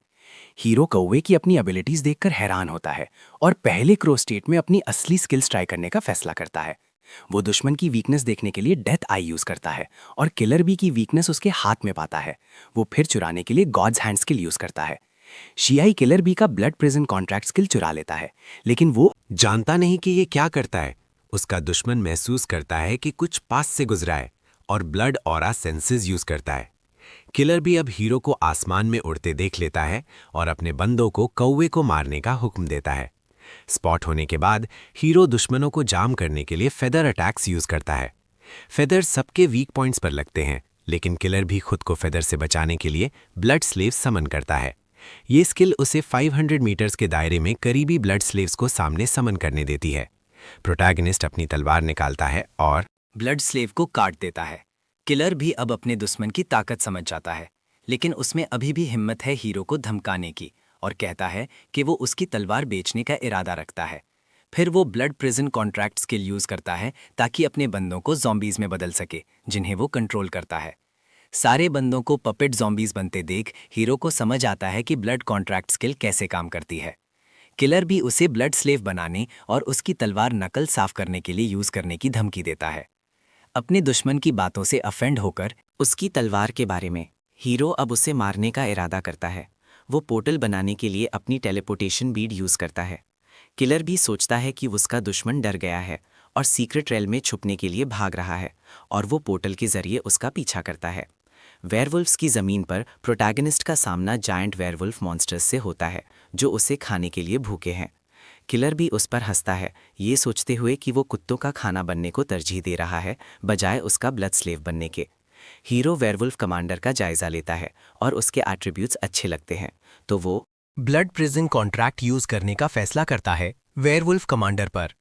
हीरो कौवे की अपनी एबिलिटीज देखकर हैरान होता है और पहले क्रो स्टेट में अपनी असली स्किल्स ट्राई करने का फैसला करता है। वो दुश्मन की वीकनेस देखने के लिए डेथ आई यूज करता है और किलर बी की वीकनेस उसके हाथ में पाता है। वो फिर चुराने के लिए गॉड्स हैंड स्किल यूज करता है। शियाई किलर बी का ब्लड प्रिजन कॉन्ट्रैक्ट स्किल चुरा लेता है, लेकिन वो जानता नहीं कि ये क्या करता है। उसका दुश्मन महसूस करता है कि कुछ पास से गुजरा है और ब्लड ऑरा सेंसेस यूज करता है। किलर भी अब हीरो को आसमान में उड़ते देख लेता है और अपने बंदों को कौवे को मारने का हुक्म देता है। स्पॉट होने के बाद हीरो दुश्मनों को जाम करने के लिए फेदर अटैक्स यूज करता है। फेदर सबके वीक पॉइंट्स पर लगते हैं, लेकिन किलर भी खुद को फेदर से बचाने के लिए ब्लड स्लेव्स समन करता है। ये स्किल उसे 500 मीटर्स के दायरे में करीबी ब्लड स्लेव्स को सामने समन करने देती है। प्रोटैगनिस्ट अपनी तलवार निकालता है और ब्लड स्लेव को काट देता है। किलर भी अब अपने दुश्मन की ताकत समझ जाता है, लेकिन उसमें अभी भी हिम्मत है हीरो को धमकाने की और कहता है कि वो उसकी तलवार बेचने का इरादा रखता है। फिर वो blood prison contract skill use करता है ताकि अपने बंदों को ज़ॉम्बीज में बदल सके, जिन्हें वो कंट्रोल करता है। सारे बंदों को पपेट ज़ॉम्बीज बनते देख हीरो को समझ आता है कि ब्लड कॉन्ट्रैक्ट स्किल कैसे काम करती है। किलर भी उसे ब्लड स्लेव बनाने और उसकी तलवार नकल साफ करने के लिए यूज करने की धमकी देता है। अपने दुश्मन की बातों से अफेंड होकर उसकी तलवार के बारे में हीरो अब उसे मारने का इरादा करता है। वो पोर्टल बनाने के लिए अपनी टेलीपोर्टेशन बीड यूज करता है। किलर भी सोचता है कि उसका दुश्मन डर गया है और सीक्रेट रेल में छुपने के लिए भाग रहा है और वो पोर्टल के जरिए उसका पीछा करता है। वेयरवुल्फ्स की ज़मीन पर प्रोटैगनिस्ट का सामना जायंट वेयरवुल्फ मॉन्स्टर्स से होता है जो उसे खाने के लिए भूखे हैं। किलर भी उस पर हंसता है, ये सोचते हुए कि वो कुत्तों का खाना बनने को तरजीह दे रहा है बजाय उसका ब्लड स्लेव बनने के। हीरो वेयरवुल्फ कमांडर का जायजा लेता है और उसके एट्रीब्यूट्स अच्छे लगते हैं, तो वो ब्लड प्रिजन कॉन्ट्रैक्ट यूज करने का फैसला करता है वेयरवुल्फ कमांडर पर।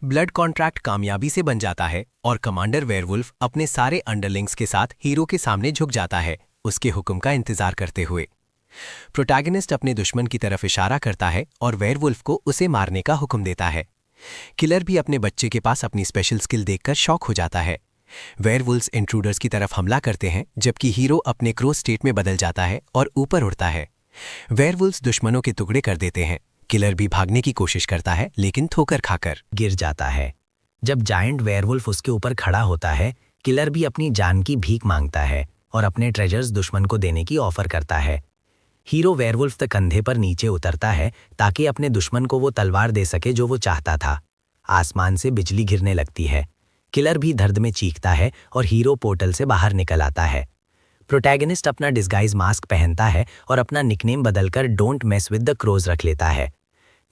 ब्लड कॉन्ट्रैक्ट कामयाबी से बन जाता है और कमांडर वेयरवुल्फ अपने सारे अंडरलिंग्स के साथ हीरो के सामने झुक जाता है, उसके हुक्म का इंतजार करते हुए। प्रोटैगनिस्ट अपने दुश्मन की तरफ इशारा करता है और वेयरवुल्फ को उसे मारने का हुक्म देता है। किलर भी अपने बच्चे के पास अपनी स्पेशल स्किल देखकर शॉक हो जाता है। वेयरवुल्फ्स इंट्रूडर्स की तरफ हमला करते हैं, जबकि हीरो अपने क्रो स्टेट में बदल जाता है और ऊपर उड़ता है। वेयरवुल्फ्स दुश्मनों के टुकड़े कर देते हैं। किलर भी भागने की कोशिश करता है, लेकिन ठोकर खाकर गिर जाता है। जब जायंट वेयरवुल्फ उसके ऊपर खड़ा होता है, किलर भी अपनी जान की भीख मांगता है और अपने ट्रेजर्स दुश्मन को देने की ऑफर करता है। हीरो वेयरवुल्फ के कंधे पर नीचे उतरता है ताकि अपने दुश्मन को वो तलवार दे सके जो वो चाहता था। आसमान से बिजली गिरने लगती है। किलर भी दर्द में चीखता है और हीरो पोर्टल से बाहर निकल आता है। प्रोटैगनिस्ट अपना डिस्गाइज मास्क पहनता है और अपना निकनेम बदलकर don't mess with the crows रख लेता है।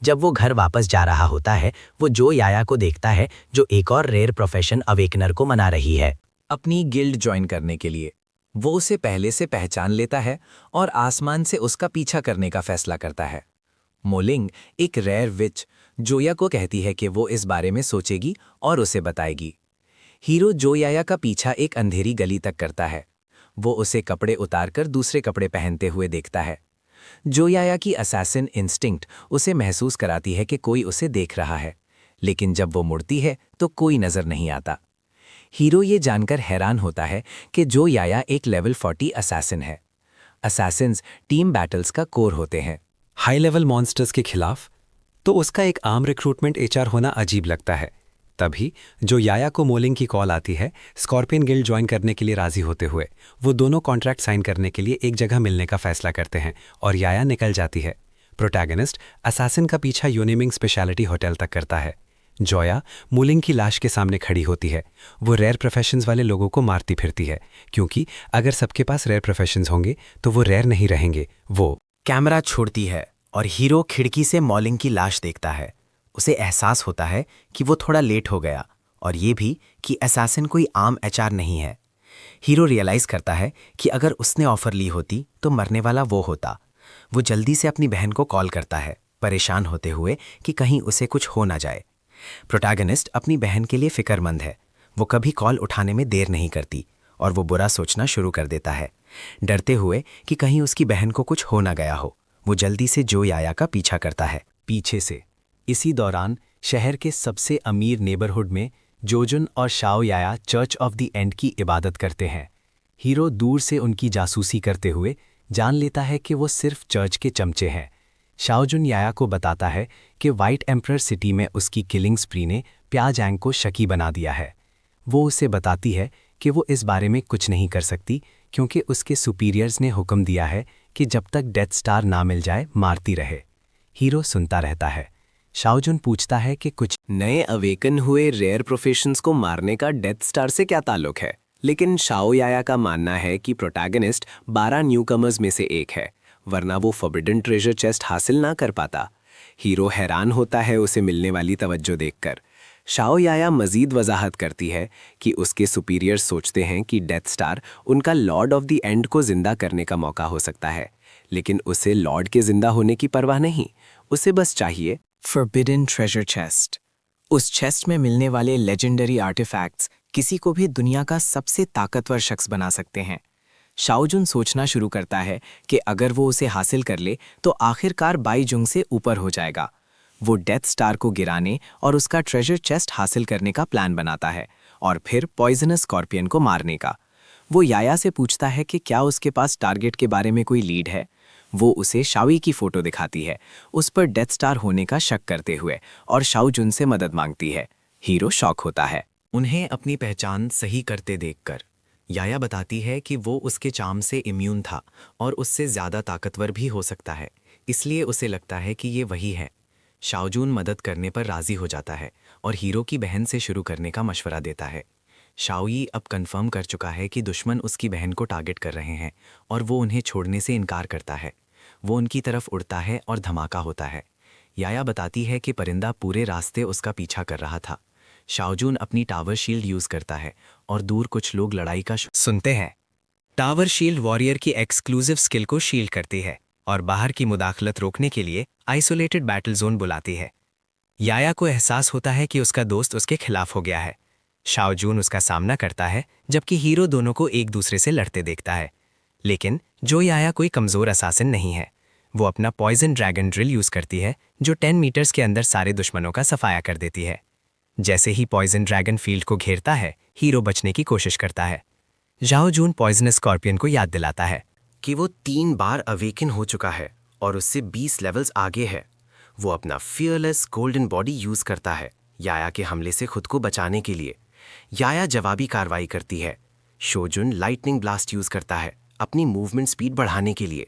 जब वो घर वापस जा रहा होता है, वो जो याया को देखता है जो एक और रेयर प्रोफेशन अवेकनर को मना रही है अपनी गिल्ड ज्वाइन करने के लिए। वो उसे पहले से पहचान लेता है और आसमान से उसका पीछा करने का फैसला करता है। मोलिंग, एक रेयर विच, जोया को कहती है कि वो इस बारे में सोचेगी और उसे बताएगी। हीरो जोयाया का पीछा एक अंधेरी गली तक करता है। वो उसे कपड़े उतारकर दूसरे कपड़े पहनते हुए देखता है। जोयाया की असैसिन इंस्टिंक्ट उसे महसूस कराती है कि कोई उसे देख रहा है, लेकिन जब वो मुड़ती है तो कोई नजर नहीं आता। हीरो ये जानकर हैरान होता है कि जोयाया एक लेवल 40 असैसिन है। असैसिन्स टीम बैटल्स का कोर होते हैं। हाई लेवल मॉन्स्टर्स के खिलाफ तो उसका एक आम रिक्रूटमेंट एचआर होना अजीब लगता है। तभी जो याया को मोलिंग की कॉल आती है स्कॉर्पियन गिल्ड ज्वाइन करने के लिए राजी होते हुए, वो दोनों कॉन्ट्रैक्ट साइन करने के लिए एक जगह मिलने का फैसला करते हैं और याया निकल जाती है। प्रोटैगनिस्ट असैसिन का पीछा यूनिमिंग स्पेशलिटी होटल तक करता है। जोया मोलिंग की लाश के सामने खड़ी होती है। वो रेयर प्रोफेशंस वाले लोगों को मारती फिरती है, क्योंकि अगर सबके पास रेयर प्रोफेशंस होंगे तो वो रेयर नहीं रहेंगे। वो कैमरा छोड़ती है और हीरो खिड़की से मोलिंग की लाश देखता है। उसे एहसास होता है कि वो थोड़ा लेट हो गया और ये भी कि असैसिन कोई आम एचआर नहीं है। हीरो रियलाइज करता है कि अगर उसने ऑफर ली होती तो मरने वाला वो होता। वो जल्दी से अपनी बहन को कॉल करता है, परेशान होते हुए कि कहीं उसे कुछ हो ना जाए। प्रोटैगनिस्ट अपनी बहन के लिए फिक्रमंद है। वो कभी कॉल उठाने में देर नहीं करती और वो बुरा सोचना शुरू कर देता है, डरते हुए कि कहीं उसकी बहन को कुछ हो ना गया हो। वो जल्दी से जो याया का पीछा करता है पीछे से। इसी दौरान शहर के सबसे अमीर नेबरहुड में जोजुन और Shao Yaya church of the end की इबादत करते हैं। हीरो दूर से उनकी जासूसी करते हुए जान लेता है कि वो सिर्फ चर्च के चमचे हैं। शाओजुन याया को बताता है कि वाइट एम्परर सिटी में उसकी किलिंग स्प्री ने प्याजैंग को शकी बना दिया है। वो उसे बताती है कि वो इस बारे में कुछ नहीं कर सकती, क्योंकि उसके सुपीरियर्स ने हुक्म दिया है कि जब तक डेथ स्टार ना मिल जाए मारती रहे। हीरो सुनता रहता है। शाओजुन पूछता है कि कुछ नए अवेकन हुए रेयर प्रोफेशंस को मारने का डेथ स्टार से क्या ताल्लुक है, लेकिन शाओ याया का मानना है कि प्रोटैगनिस्ट 12 न्यूकमर्स में से एक है, वरना वो फॉरबिडन ट्रेजर चेस्ट हासिल ना कर पाता। हीरो हैरान होता है उसे मिलने वाली तवज्जो देखकर। शाओ याया मजीद वजाहत करती है कि उसके सुपीरियर सोचते हैं कि डेथ स्टार उनका लॉर्ड ऑफ द एंड को जिंदा करने का मौका हो सकता है, लेकिन उसे लॉर्ड के जिंदा होने की परवाह नहीं, उसे बस चाहिए फॉरबिडन ट्रेजर चेस्ट। उस चेस्ट में मिलने वाले लेजेंडरी आर्टिफैक्ट्स किसी को भी दुनिया का सबसे ताकतवर शख्स बना सकते हैं। शाओजुन सोचना शुरू करता है कि अगर वो उसे हासिल कर ले तो आखिरकार बाई जुंग से ऊपर हो जाएगा। वो डेथ स्टार को गिराने और उसका ट्रेजर चेस्ट हासिल करने का प्लान बनाता है और फिर पॉइजनस स्कॉर्पियन को मारने का। वो याया से पूछता है कि क्या उसके पास टारगेट के बारे में कोई लीड है। वो उसे शाओई की फोटो दिखाती है, उस पर डेथ स्टार होने का शक करते हुए, और शाओजुन से मदद मांगती है। हीरो शॉक होता है। उन्हें अपनी पहचान सही करते देखकर याया बताती है कि वो उसके चार्म से इम्यून था और उससे ज़्यादा ताकतवर भी हो सकता है, इसलिए उसे लगता है कि ये वही है। शाओजून मदद करने पर राज़ी हो जाता है और हीरो की बहन से शुरू करने का मशवरा देता है। शाओई अब कंफर्म कर चुका है कि दुश्मन उसकी बहन को टारगेट कर रहे हैं और वो उन्हें छोड़ने से इनकार करता है। वो उनकी तरफ उड़ता है और धमाका होता है। याया बताती है कि परिंदा पूरे रास्ते उसका पीछा कर रहा था। शाओजून अपनी टावर शील्ड यूज़ करता है और दूर कुछ लोग लड़ाई का सुनते हैं। टावर शील्ड वॉरियर की एक्सक्लूसिव स्किल को शील्ड करती है और बाहर की मुदाखलत रोकने के लिए आइसोलेटेड बैटल जोन बुलाती है। याया को एहसास होता है कि उसका दोस्त उसके खिलाफ हो गया है। शाओजून उसका सामना करता है जबकि हीरो दोनों को एक दूसरे से लड़ते देखता है। लेकिन जो याया कोई कमज़ोर असासिन नहीं है। वो अपना पॉइजन ड्रैगन ड्रिल यूज़ करती है जो 10 मीटर्स के अंदर सारे दुश्मनों का सफाया कर देती है। जैसे ही पॉइजन ड्रैगन फील्ड को घेरता है, हीरो बचने की कोशिश करता है। शाओजून पॉइजनस स्कॉर्पियन को याद दिलाता है कि वो 3 बार अवेकन हो चुका है और उससे 20 लेवल्स आगे है। वो अपना फियरलेस गोल्डन बॉडी यूज़ करता है याया के हमले से खुद को बचाने के लिए। याया जवाबी कार्रवाई करती है। शोजुन लाइटनिंग ब्लास्ट यूज़ करता है अपनी मूवमेंट स्पीड बढ़ाने के लिए।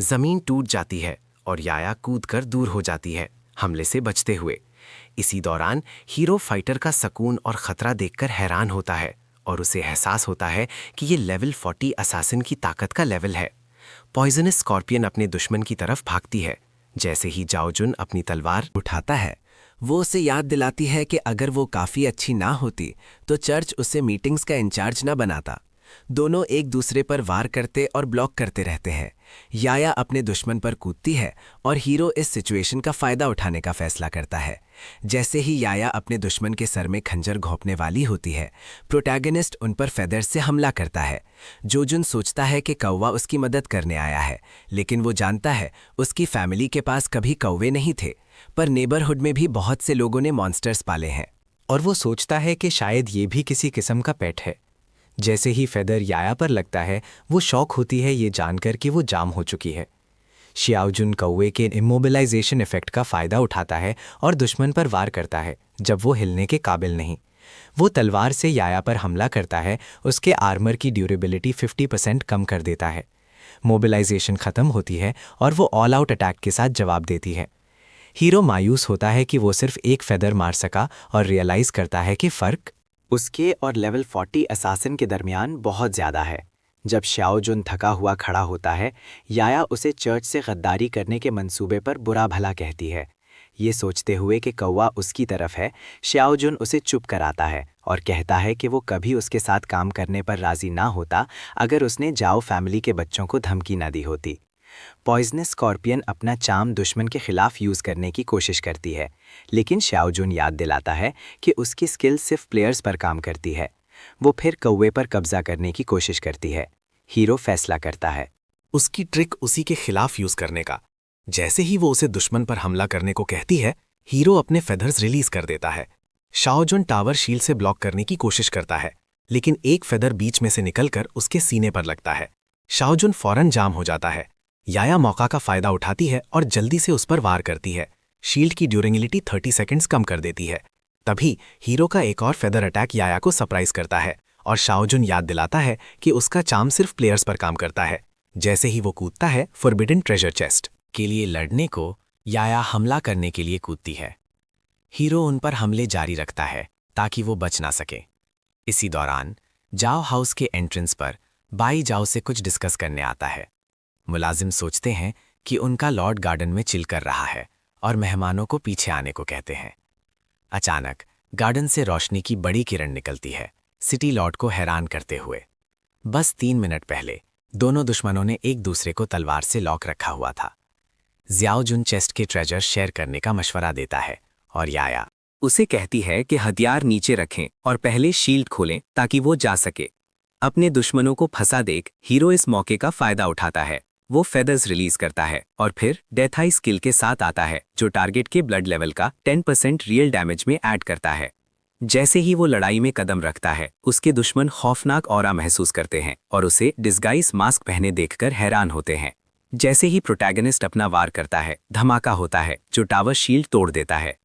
ज़मीन टूट जाती है और याया कूदकर दूर हो जाती है, हमले से बचते हुए। इसी दौरान हीरो फाइटर का सकून और ख़तरा देखकर हैरान होता है और उसे एहसास होता है कि ये लेवल 40 असासिन की ताकत का लेवल है। पॉइजनस स्कॉर्पियन अपने दुश्मन की तरफ भागती है। जैसे ही जाओजुन अपनी तलवार उठाता है, वो उसे याद दिलाती है कि अगर वो काफ़ी अच्छी ना होती तो चर्च उसे मीटिंग्स का इंचार्ज ना बनाता। दोनों एक दूसरे पर वार करते और ब्लॉक करते रहते हैं। याया अपने दुश्मन पर कूदती है और हीरो इस सिचुएशन का फ़ायदा उठाने का फैसला करता है। जैसे ही याया अपने दुश्मन के सर में खंजर घोंपने वाली होती है, प्रोटैगनिस्ट उन पर फेदर्स से हमला करता है। जोजुन सोचता है कि कौवा उसकी मदद करने आया है, लेकिन वो जानता है उसकी फैमिली के पास कभी कौवे नहीं थे, पर नेबरहुड में भी बहुत से लोगों ने मॉन्स्टर्स पाले हैं। और वो सोचता है कि शायद ये भी किसी किस्म का पेट है। जैसे ही फेदर याया पर लगता है, वो शॉक होती है ये जानकर कि वो जाम हो चुकी है। शाओजुन कौवे के इमोबिलाइजेशन इफेक्ट का फ़ायदा उठाता है और दुश्मन पर वार करता है जब वो हिलने के काबिल नहीं। वो तलवार से याया पर हमला करता है, उसके आर्मर की ड्यूरेबिलिटी 50% कम कर देता है। मोबिलाइजेशन ख़त्म होती है और वो ऑल आउट अटैक के साथ जवाब देती है। हीरो मायूस होता है कि वो सिर्फ एक फेदर मार सका और रियलाइज़ करता है कि फ़र्क उसके और लेवल 40 असासिन के दरमियान बहुत ज़्यादा है। जब शाओजुन थका हुआ खड़ा होता है, याया उसे चर्च से गद्दारी करने के मंसूबे पर बुरा भला कहती है। ये सोचते हुए कि कौवा उसकी तरफ है, शाओजुन उसे चुप कराता है और कहता है कि वो कभी उसके साथ काम करने पर राज़ी ना होता अगर उसने जाओ फैमिली के बच्चों को धमकी ना दी होती। पॉइजनस स्कॉर्पियन अपना चार्म दुश्मन के खिलाफ यूज़ करने की कोशिश करती है, लेकिन शाओजुन याद दिलाता है कि उसकी स्किल सिर्फ प्लेयर्स पर काम करती है। वो फिर कौवे पर कब्जा करने की कोशिश करती है। हीरो फैसला करता है उसकी ट्रिक उसी के खिलाफ यूज़ करने का। जैसे ही वो उसे दुश्मन पर हमला करने को कहती है, हीरो अपने फेदर्स रिलीज कर देता है। शाओजुन टावर शील्ड से ब्लॉक करने की कोशिश करता है, लेकिन एक फेदर बीच में से निकलकर उसके सीने पर लगता है। शाओजुन फौरन जाम हो जाता है। याया मौका का फायदा उठाती है और जल्दी से उस पर वार करती है। शील्ड की ड्यूरेबिलिटी 30 सेकंड्स कम कर देती है। तभी हीरो का एक और फेदर अटैक याया को सरप्राइज करता है और शाओजुन याद दिलाता है कि उसका चार्म सिर्फ प्लेयर्स पर काम करता है। जैसे ही वो कूदता है फॉरबिडन ट्रेजर चेस्ट के लिए लड़ने को, याया हमला करने के लिए कूदती है। हीरो उन पर हमले जारी रखता है ताकि वो बच ना सके। इसी दौरान जाओ हाउस के एंट्रेंस पर बाई जाओ से कुछ डिस्कस करने आता है। मुलाजिम सोचते हैं कि उनका लॉर्ड गार्डन में चिल कर रहा है और मेहमानों को पीछे आने को कहते हैं। अचानक गार्डन से रोशनी की बड़ी किरण निकलती है, सिटी लॉर्ड को हैरान करते हुए। बस 3 मिनट पहले दोनों दुश्मनों ने एक दूसरे को तलवार से लॉक रखा हुआ था। जियाओ जुन चेस्ट के ट्रेजर शेयर करने का मशवरा देता है और याया उसे कहती है कि हथियार नीचे रखें और पहले शील्ड खोलें ताकि वो जा सके। अपने दुश्मनों को फंसा देख हीरो इस मौके का फायदा उठाता है। वो फेदर्स रिलीज करता है और फिर डेथ आई स्किल के साथ आता है जो टारगेट के ब्लड लेवल का 10% रियल डैमेज में ऐड करता है। जैसे ही वो लड़ाई में कदम रखता है, उसके दुश्मन खौफनाक ऑरा महसूस करते हैं और उसे डिस्गाइज मास्क पहने देखकर हैरान होते हैं। जैसे ही प्रोटैगनिस्ट अपना वार करता है, धमाका होता है जो टावर शील्ड तोड़ देता है।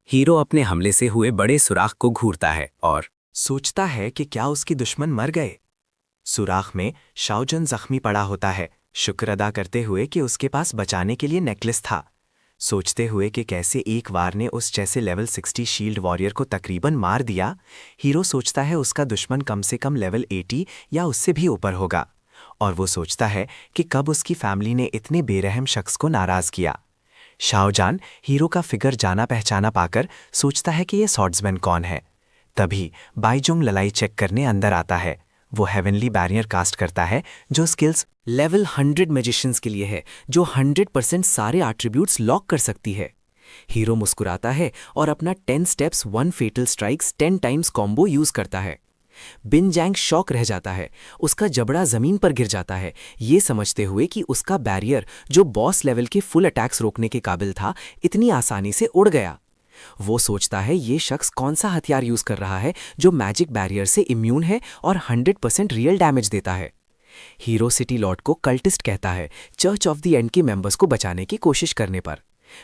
हीरो अपने हमले से हुए बड़े सुराख को घूरता है और सोचता है कि क्या उसके दुश्मन मर गए। सुराख में शाओजन जख्मी पड़ा होता है, शुक्र अदा करते हुए कि उसके पास बचाने के लिए नेकलेस था। सोचते हुए कि कैसे एक वार ने उस जैसे लेवल 60 शील्ड वॉरियर को तकरीबन मार दिया, हीरो सोचता है उसका दुश्मन कम से कम लेवल 80 या उससे भी ऊपर होगा। और वो सोचता है कि कब उसकी फैमिली ने इतने बेरहम शख्स को नाराज किया। शाओजान हीरो का फिगर जाना पहचाना पाकर सोचता है कि ये स्वॉर्ड्समैन कौन है। तभी बाईजुंग लड़ाई चेक करने अंदर आता है। वो हेवनली बैरियर कास्ट करता है जो स्किल्स लेवल 100 मैजिशियंस के लिए है, जो 100% सारे एट्रीब्यूट्स लॉक कर सकती है। हीरो मुस्कुराता है और अपना 10 steps 1 fatal strikes 10 times combo use करता है। बिन जैंग शॉक रह जाता है, उसका जबड़ा जमीन पर गिर जाता है, ये समझते हुए कि उसका बैरियर जो बॉस लेवल के फुल अटैक्स रोकने के काबिल था, इतनी आसानी से उड़ गया। वो सोचता है ये शख्स कौन सा हथियार यूज कर रहा है जो मैजिक बैरियर से इम्यून है और 100% रियल डैमेज देता है। हीरो सिटी लॉर्ड को कल्टिस्ट कहता है, चर्च ऑफ द एंड के मेंबर्स को बचाने की कोशिश करने पर।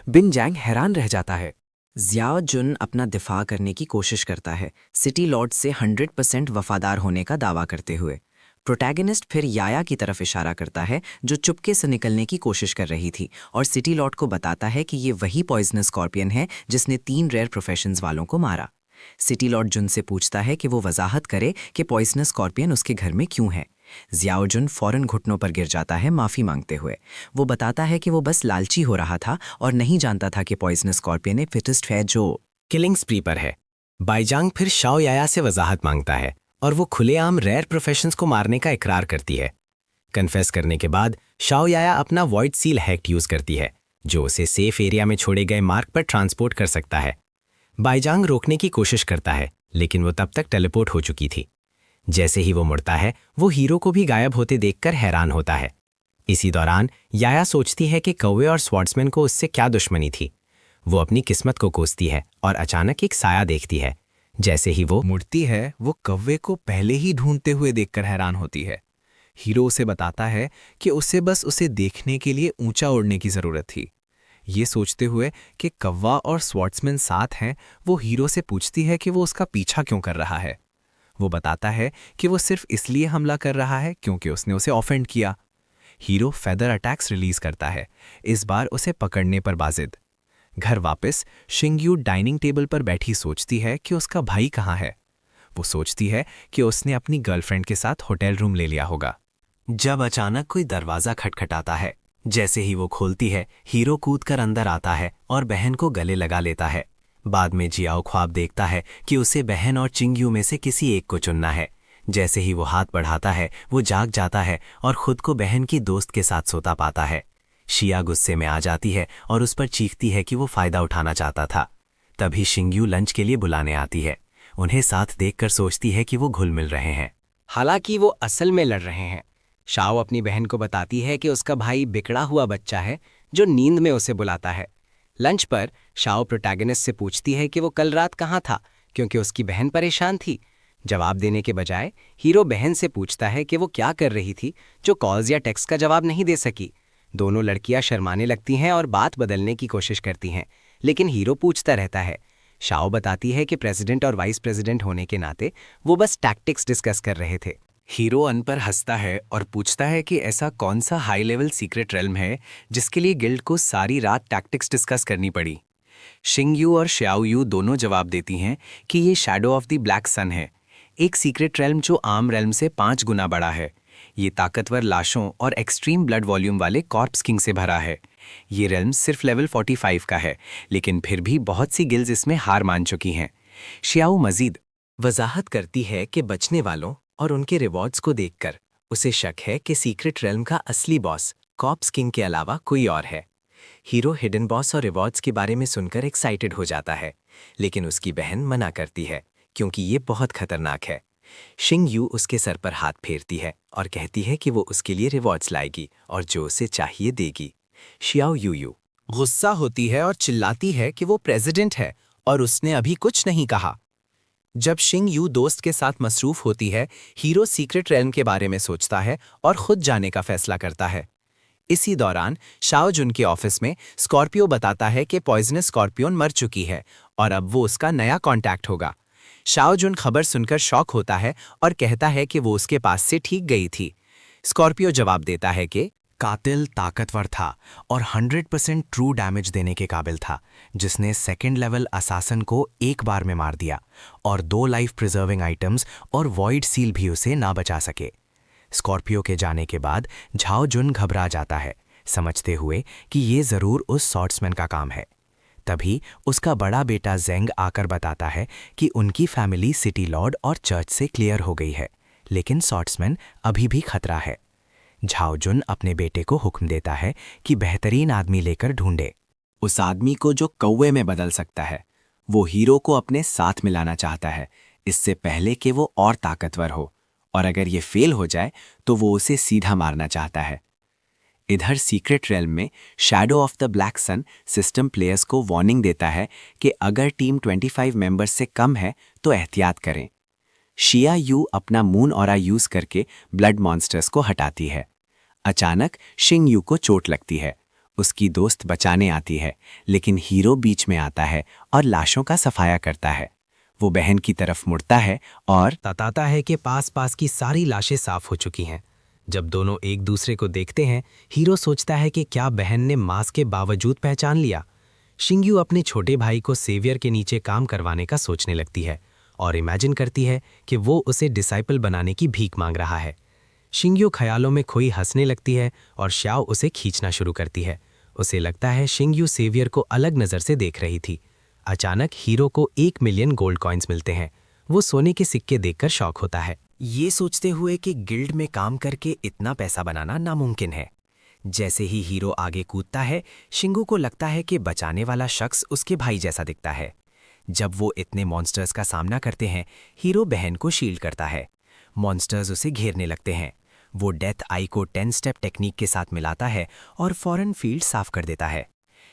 बिन जैंग हैरान रह जाता है। जियाओ जुन अपना दिफा करने की कोशिश करता है, सिटी लॉर्ड से 100% वफादार होने का दावा करते हुए। प्रोटैगनिस्ट फिर याया की तरफ इशारा करता है जो चुपके से निकलने की कोशिश कर रही थी और सिटी लॉर्ड को बताता है कि ये वही पॉइजनस स्कॉर्पियन है जिसने 3 रेयर प्रोफेशंस वालों को मारा। सिटी लॉर्ड जुन से पूछता है कि वो वजाहत करे कि पॉइजनस स्कॉर्पियन उसके घर में क्यों है। जियाओ जुन फौरन घुटनों पर गिर जाता है माफी मांगते हुए। वो बताता है कि वो बस लालची हो रहा था और नहीं जानता था कि पॉइजनस स्कॉर्पियन एक फिटेस्ट है जो किलिंग स्प्री पर है। बाईजांग फिर शाओ याया से वजाहत मांगता है और वो खुलेआम रेयर प्रोफेशंस को मारने का इकरार करती है। कन्फेस करने के बाद शाओ याया अपना वॉइड सील हैक्ट यूज करती है जो उसे सेफ एरिया में छोड़े गए मार्ग पर ट्रांसपोर्ट कर सकता है। बाईजांग रोकने की कोशिश करता है लेकिन वो तब तक टेलीपोर्ट हो चुकी थी। जैसे ही वो मुड़ता है, वो हीरो को भी गायब होते देखकर हैरान होता है। इसी दौरान याया सोचती है कि कौवे और स्वॉर्ड्समैन को उससे क्या दुश्मनी थी। वो अपनी किस्मत को कोसती है और अचानक एक साया देखती है। जैसे ही वो मुड़ती है, वो कौवे को पहले ही ढूंढते हुए देखकर हैरान होती है। हीरो उसे बताता है कि उसे बस उसे देखने के लिए ऊंचा उड़ने की जरूरत थी। ये सोचते हुए कि कौवा और स्वॉर्ड्समैन साथ हैं, वो हीरो से पूछती है कि वो उसका पीछा क्यों कर रहा है। वो बताता है कि वो सिर्फ इसलिए हमला कर रहा है क्योंकि उसने उसे ऑफेंड किया। हीरो फेदर अटैक्स रिलीज करता है, इस बार उसे पकड़ने पर बाजिद। घर वापस शिंगयू डाइनिंग टेबल पर बैठी सोचती है कि उसका भाई कहाँ है। वो सोचती है कि उसने अपनी गर्लफ्रेंड के साथ होटल रूम ले लिया होगा। जब अचानक कोई दरवाजा खटखटाता है। जैसे ही वो खोलती है, हीरो कूदकर अंदर आता है और बहन को गले लगा लेता है। बाद में जियाओ ख्वाब देखता है कि उसे बहन और चिंगयू में से किसी एक को चुनना है। जैसे ही वो हाथ बढ़ाता है, वो जाग जाता है और खुद को बहन की दोस्त के साथ सोता पाता है। शिया गुस्से में आ जाती है और उस पर चीखती है कि वो फायदा उठाना चाहता था। तभी शिंगयू लंच के लिए बुलाने आती है। उन्हें साथ देखकर सोचती है कि वो घुल मिल रहे हैं। हालांकि वो असल में लड़ रहे हैं। शाओ अपनी बहन को बताती है कि उसका भाई बिगड़ा हुआ बच्चा है जो नींद में उसे बुलाता है। लंच पर शाओ प्रोटैगनिस्ट से पूछती है कि वो कल रात कहाँ था, क्योंकि उसकी बहन परेशान थी। जवाब देने के बजाय हीरो बहन से पूछता है कि वो क्या कर रही थी जो कॉल्स या टेक्स्ट का जवाब नहीं दे सकी। दोनों लड़कियां शर्माने लगती हैं और बात बदलने की कोशिश करती हैं, लेकिन हीरो पूछता रहता है। शाओ बताती है कि प्रेसिडेंट और वाइस प्रेसिडेंट होने के नाते वो बस टैक्टिक्स डिस्कस कर रहे थे। हीरो अन पर हंसता है और पूछता है कि ऐसा कौन सा हाई लेवल सीक्रेट रेल्म है जिसके लिए गिल्ड को सारी रात टैक्टिक्स डिस्कस करनी पड़ी। शिंगयू और श्याओयू दोनों जवाब देती हैं कि ये शैडो ऑफ द ब्लैक सन है। एक सीक्रेट रेल्म जो आम रेल्म से 5 गुना बड़ा है। ये ताकतवर लाशों और एक्सट्रीम ब्लड वॉल्यूम वाले कॉर्प्स किंग से भरा है। ये रेल्म सिर्फ लेवल 45 का है, लेकिन फिर भी बहुत सी गिल्ड्स इसमें हार मान चुकी हैं। शियाओ मजीद वजाहत करती है कि बचने वालों और उनके रिवॉर्ड्स को देखकर उसे शक है कि सीक्रेट रेल्म का असली बॉस कॉर्प्स किंग के अलावा कोई और है। हीरो हिडन बॉस और रिवॉर्ड्स के बारे में सुनकर एक्साइटेड हो जाता है, लेकिन उसकी बहन मना करती है क्योंकि ये बहुत खतरनाक है। शिंग यू उसके सर पर हाथ फेरती है और कहती है कि वो उसके लिए रिवॉर्ड्स लाएगी और जो उसे चाहिए देगी। शियाओ यू गुस्सा होती है और चिल्लाती है कि वो प्रेसिडेंट है और उसने अभी कुछ नहीं कहा। जब शिंग यू दोस्त के साथ मसरूफ होती है, हीरो सीक्रेट रेल्म के बारे में सोचता है और खुद जाने का फैसला करता है। इसी दौरान शाओ जुन के ऑफिस में स्कॉर्पियो बताता है कि पॉइजनस स्कॉर्पियन मर चुकी है और अब वो उसका नया कॉन्टैक्ट होगा। शाओ जुन खबर सुनकर शॉक होता है और कहता है कि वो उसके पास से ठीक गई थी। स्कॉर्पियो जवाब देता है कि कातिल ताकतवर था और 100% ट्रू डैमेज देने के काबिल था, जिसने सेकंड लेवल असासन को एक बार में मार दिया और 2 लाइफ प्रिजर्विंग आइटम्स और वॉइड सील भी उसे ना बचा सके। स्कॉर्पियो के जाने के बाद झाओ जुन घबरा जाता है, समझते हुए कि ये जरूर उस सॉर्ट्समैन का काम है। तभी उसका बड़ा बेटा जेंग आकर बताता है कि उनकी फैमिली सिटी लॉर्ड और चर्च से क्लियर हो गई है, लेकिन सॉर्ट्समैन अभी भी खतरा है। झाओ जुन अपने बेटे को हुक्म देता है कि बेहतरीन आदमी लेकर ढूंढे, उस आदमी को जो कौवे में बदल सकता है। वो हीरो को अपने साथ मिलाना चाहता है, इससे पहले कि वो और ताकतवर हो, और अगर ये फेल हो जाए तो वो उसे सीधा मारना चाहता है। इधर सीक्रेट रेल्म में shadow of the black sun system players को वार्निंग देता है कि अगर टीम 25 मेंबर्स से कम है तो एहतियात करें। शिया यू अपना मून ऑरा यूज करके ब्लड मॉन्स्टर्स को हटाती है। अचानक शिंग यू को चोट लगती है। उसकी दोस्त बचाने आती है, लेकिन हीरो बीच में आता है और लाशों का सफाया करता है। वो बहन की तरफ मुड़ता है और बताता है कि पास की सारी लाशें साफ हो चुकी हैं। जब दोनों एक दूसरे को देखते हैं, हीरो सोचता है कि क्या बहन ने मास्क के बावजूद पहचान लिया। शिंग्यू अपने छोटे भाई को सेवियर के नीचे काम करवाने का सोचने लगती है और इमेजिन करती है कि वो उसे डिसाइपल बनाने की भीख मांग रहा है। शिंग्यू ख्यालों में खोई हंसने लगती है और श्याओ उसे खींचना शुरू करती है। उसे लगता है शिंग्यू सेवियर को अलग नज़र से देख रही थी। अचानक हीरो को 1 मिलियन गोल्ड कॉइन्स मिलते हैं। वो सोने के सिक्के देखकर शॉक होता है, ये सोचते हुए कि गिल्ड में काम करके इतना पैसा बनाना नामुमकिन है। जैसे ही हीरो आगे कूदता है, शिंगू को लगता है कि बचाने वाला शख्स उसके भाई जैसा दिखता है। जब वो इतने मॉन्स्टर्स का सामना करते हैं, हीरो बहन को शील्ड करता है। मॉन्स्टर्स उसे घेरने लगते हैं। वो डेथ आई को 10 स्टेप टेक्निक के साथ मिलाता है और फौरन फील्ड साफ कर देता है।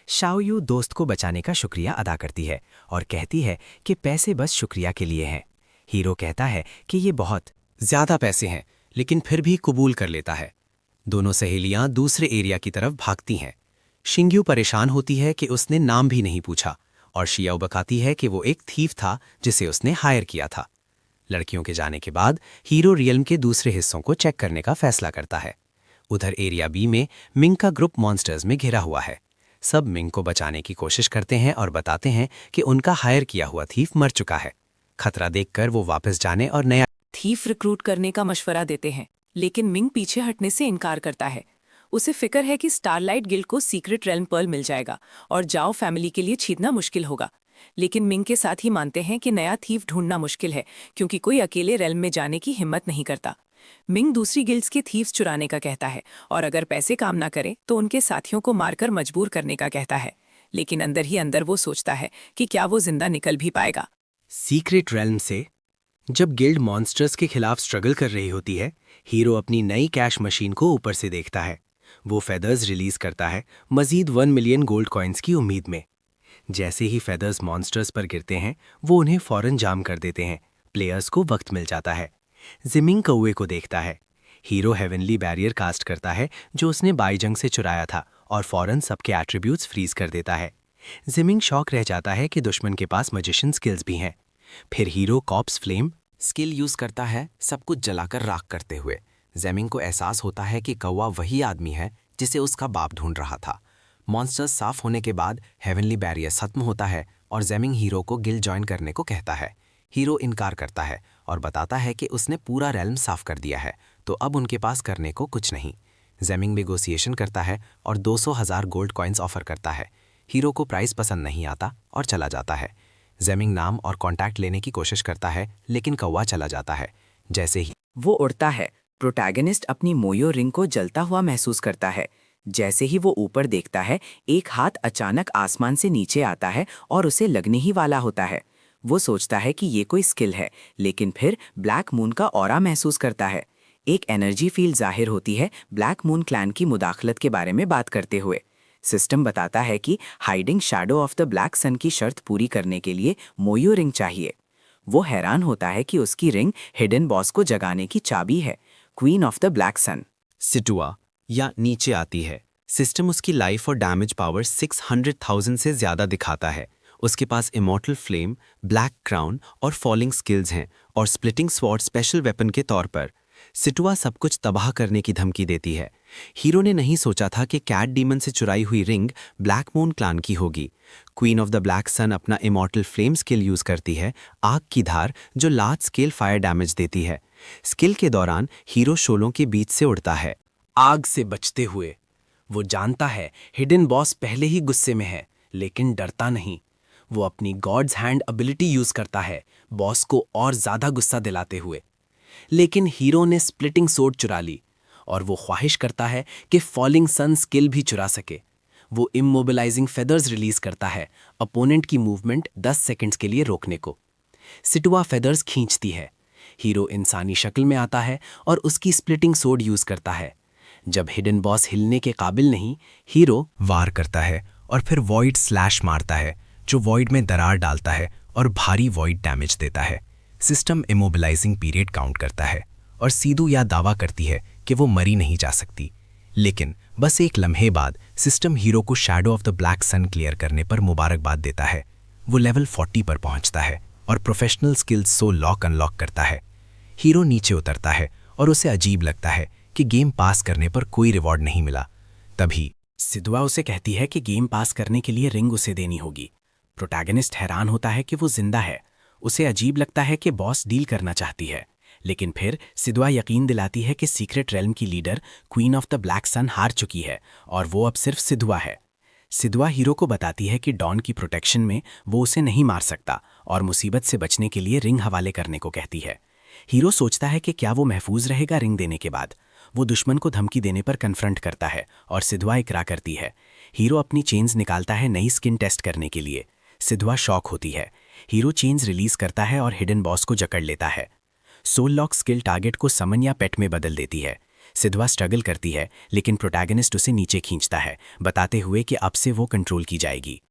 शाओयू दोस्त को बचाने का शुक्रिया अदा करती है और कहती है कि पैसे बस शुक्रिया के लिए हैं। हीरो कहता है कि ये बहुत ज्यादा पैसे हैं, लेकिन फिर भी कबूल कर लेता है। दोनों सहेलियां दूसरे एरिया की तरफ भागती हैं। शिंग्यू परेशान होती है कि उसने नाम भी नहीं पूछा और शियाओ बताती है कि वो एक थीफ था जिसे उसने हायर किया था। लड़कियों के जाने के बाद हीरो रियल्म के दूसरे हिस्सों को चेक करने का फैसला करता है। उधर एरिया बी में मिंग का ग्रुप मॉन्स्टर्स में घिरा हुआ है। सब मिंग को बचाने की कोशिश करते हैं और बताते हैं कि उनका हायर किया हुआ थीफ मर चुका है। खतरा देखकर वो वापस जाने और नया थीफ रिक्रूट करने का मशवरा देते हैं, लेकिन मिंग पीछे हटने से इनकार करता है। उसे फिक्र है कि स्टारलाइट गिल्ड को सीक्रेट रेल्म पर्ल मिल जाएगा और जाओ फैमिली के लिए छीनना मुश्किल होगा। लेकिन मिंग के साथ ही मानते हैं कि नया थीफ ढूंढना मुश्किल है, क्योंकि कोई अकेले रेल्म में जाने की हिम्मत नहीं करता। मिंग दूसरी गिल्ड्स के थीव्स चुराने का कहता है और अगर पैसे काम ना करे तो उनके साथियों को मारकर मजबूर करने का कहता है। लेकिन अंदर ही अंदर वो सोचता है कि क्या वो जिंदा निकल भी पाएगा। सीक्रेट रेल्म से जब गिल्ड मॉन्स्टर्स के खिलाफ स्ट्रगल कर रही होती है, हीरो अपनी नई कैश मशीन को ऊपर से देखता है। वो फेदर्स रिलीज करता है, मजीद 1 मिलियन गोल्ड कॉइन्स की उम्मीद में। जैसे ही फेदर्स मॉन्स्टर्स पर गिरते हैं, वो उन्हें फौरन जाम कर देते हैं। प्लेयर्स को वक्त मिल जाता है। जिमिंग कौवे को देखता है। हीरो हेवनली बैरियर कास्ट करता है जो उसने बाईजंग से चुराया था और फौरन सबके एट्रीब्यूट्स फ्रीज कर देता है। जिमिंग शॉक रह जाता है कि दुश्मन के पास मैजिशियन स्किल्स भी हैं। फिर hero cops flame skill use करता है, सब कुछ जलाकर राख करते हुए। जेमिंग को एहसास होता है कि कौवा वही आदमी है जिसे उसका बाप ढूंढ रहा था। मॉन्स्टर्स साफ होने के बाद हेवनली बैरियर खत्म होता है और जेमिंग हीरो को गिल्ड ज्वाइन करने को कहता है। हीरो इनकार करता है और बताता है कि उसने पूरा रेल्म साफ कर दिया है, तो अब उनके पास करने को कुछ नहीं। जेमिंग नेगोशिएशन करता है और 200,000 गोल्ड कॉइन्स ऑफर करता है। हीरो को प्राइस पसंद नहीं आता और चला जाता है। जेमिंग नाम और कॉन्टैक्ट लेने की कोशिश करता है, लेकिन कौवा चला जाता है। जैसे ही वो उड़ता है, प्रोटैगनिस्ट अपनी मोयो रिंग को जलता हुआ महसूस करता है। जैसे ही वो ऊपर देखता है, एक हाथ अचानक आसमान से नीचे आता है और उसे लगने ही वाला होता है। वो सोचता है कि ये कोई स्किल है, लेकिन फिर ब्लैक मून का ऑरा महसूस करता है। एक एनर्जी फील्ड जाहिर होती है ब्लैक मून क्लैन की मुदाखलत के बारे में बात करते हुए। सिस्टम बताता है कि hiding shadow of the black sun की शर्त पूरी करने के लिए मोयो रिंग चाहिए। वो हैरान होता है कि उसकी रिंग हिडन बॉस को जगाने की चाबी है, क्वीन ऑफ द ब्लैक सन। सिटुआ या नीचे आती है। सिस्टम उसकी लाइफ और डैमेज पावर 600,000 से ज्यादा दिखाता है। उसके पास इमॉर्टल फ्लेम, ब्लैक क्राउन और फॉलिंग स्किल्स हैं और स्प्लिटिंग स्वॉर्ड स्पेशल वेपन के तौर पर। सिटुआ सब कुछ तबाह करने की धमकी देती है। हीरो ने नहीं सोचा था कि कैट डीमन से चुराई हुई रिंग ब्लैक मून क्लान की होगी। क्वीन ऑफ द ब्लैक सन अपना इमॉर्टल फ्लेम स्किल यूज करती है, आग की धार, जो लार्ज स्केल फायर डैमेज देती है। स्किल के दौरान हीरो शोलों के बीच से उड़ता है, आग से बचते हुए। वो जानता है हिडन बॉस पहले ही गुस्से में है, लेकिन डरता नहीं। वो अपनी गॉड्स हैंड एबिलिटी यूज करता है, बॉस को और ज्यादा गुस्सा दिलाते हुए। लेकिन हीरो ने स्प्लिटिंग सोर्ड चुरा ली और वो ख्वाहिश करता है कि फॉलिंग सन स्किल भी चुरा सके। वो इमोबिलाइजिंग फेदर्स रिलीज करता है, अपोनेंट की मूवमेंट 10 सेकंड्स के लिए रोकने को। सिटुआ फेदर्स खींचती है। हीरो इंसानी शक्ल में आता है और उसकी स्प्लिटिंग सोर्ड यूज करता है। जब हिडन बॉस हिलने के काबिल नहीं, हीरो वार करता है और फिर वॉइड स्लैश मारता है, जो वॉइड में दरार डालता है और भारी वॉइड डैमेज देता है। सिस्टम इमोबिलाइजिंग पीरियड काउंट करता है और सीधू या दावा करती है कि वो मरी नहीं जा सकती। लेकिन बस एक लम्हे बाद सिस्टम हीरो को shadow of the black sun clear करने पर मुबारकबाद देता है। वो लेवल 40 पर पहुंचता है और professional skills so lock unlock करता है। हीरो नीचे उतरता है और उसे अजीब लगता है कि गेम पास करने पर कोई रिवॉर्ड नहीं मिला। तभी सिदुआ उसे कहती है कि गेम पास करने के लिए रिंग उसे देनी होगी। प्रोटैगनिस्ट हैरान होता है कि वो जिंदा है। उसे अजीब लगता है कि बॉस डील करना चाहती है, लेकिन फिर सिदुआ यकीन दिलाती है कि सीक्रेट रेल्म की leader queen of the black sun हार चुकी है और वो अब सिर्फ सिदुआ है। सिदुआ हीरो को बताती है कि डॉन की प्रोटेक्शन में वो उसे नहीं मार सकता और मुसीबत से बचने के लिए रिंग हवाले करने को कहती है। हीरो सोचता है कि क्या वो महफूज रहेगा रिंग देने के बाद। वो दुश्मन को धमकी देने पर कन्फ्रंट करता है और सिदुआ इकरा करती है। हीरो अपनी चेन्स निकालता है नई स्किन टेस्ट करने के लिए। सिदुआ शॉक होती है। हीरो चेन्स रिलीज करता है और हिडन बॉस को जकड़ लेता है। सोल लॉक स्किल टारगेट को समन या पेट में बदल देती है। सिदुआ स्ट्रगल करती है, लेकिन प्रोटैगनिस्ट उसे नीचे खींचता है, बताते हुए कि अब से वो कंट्रोल की जाएगी।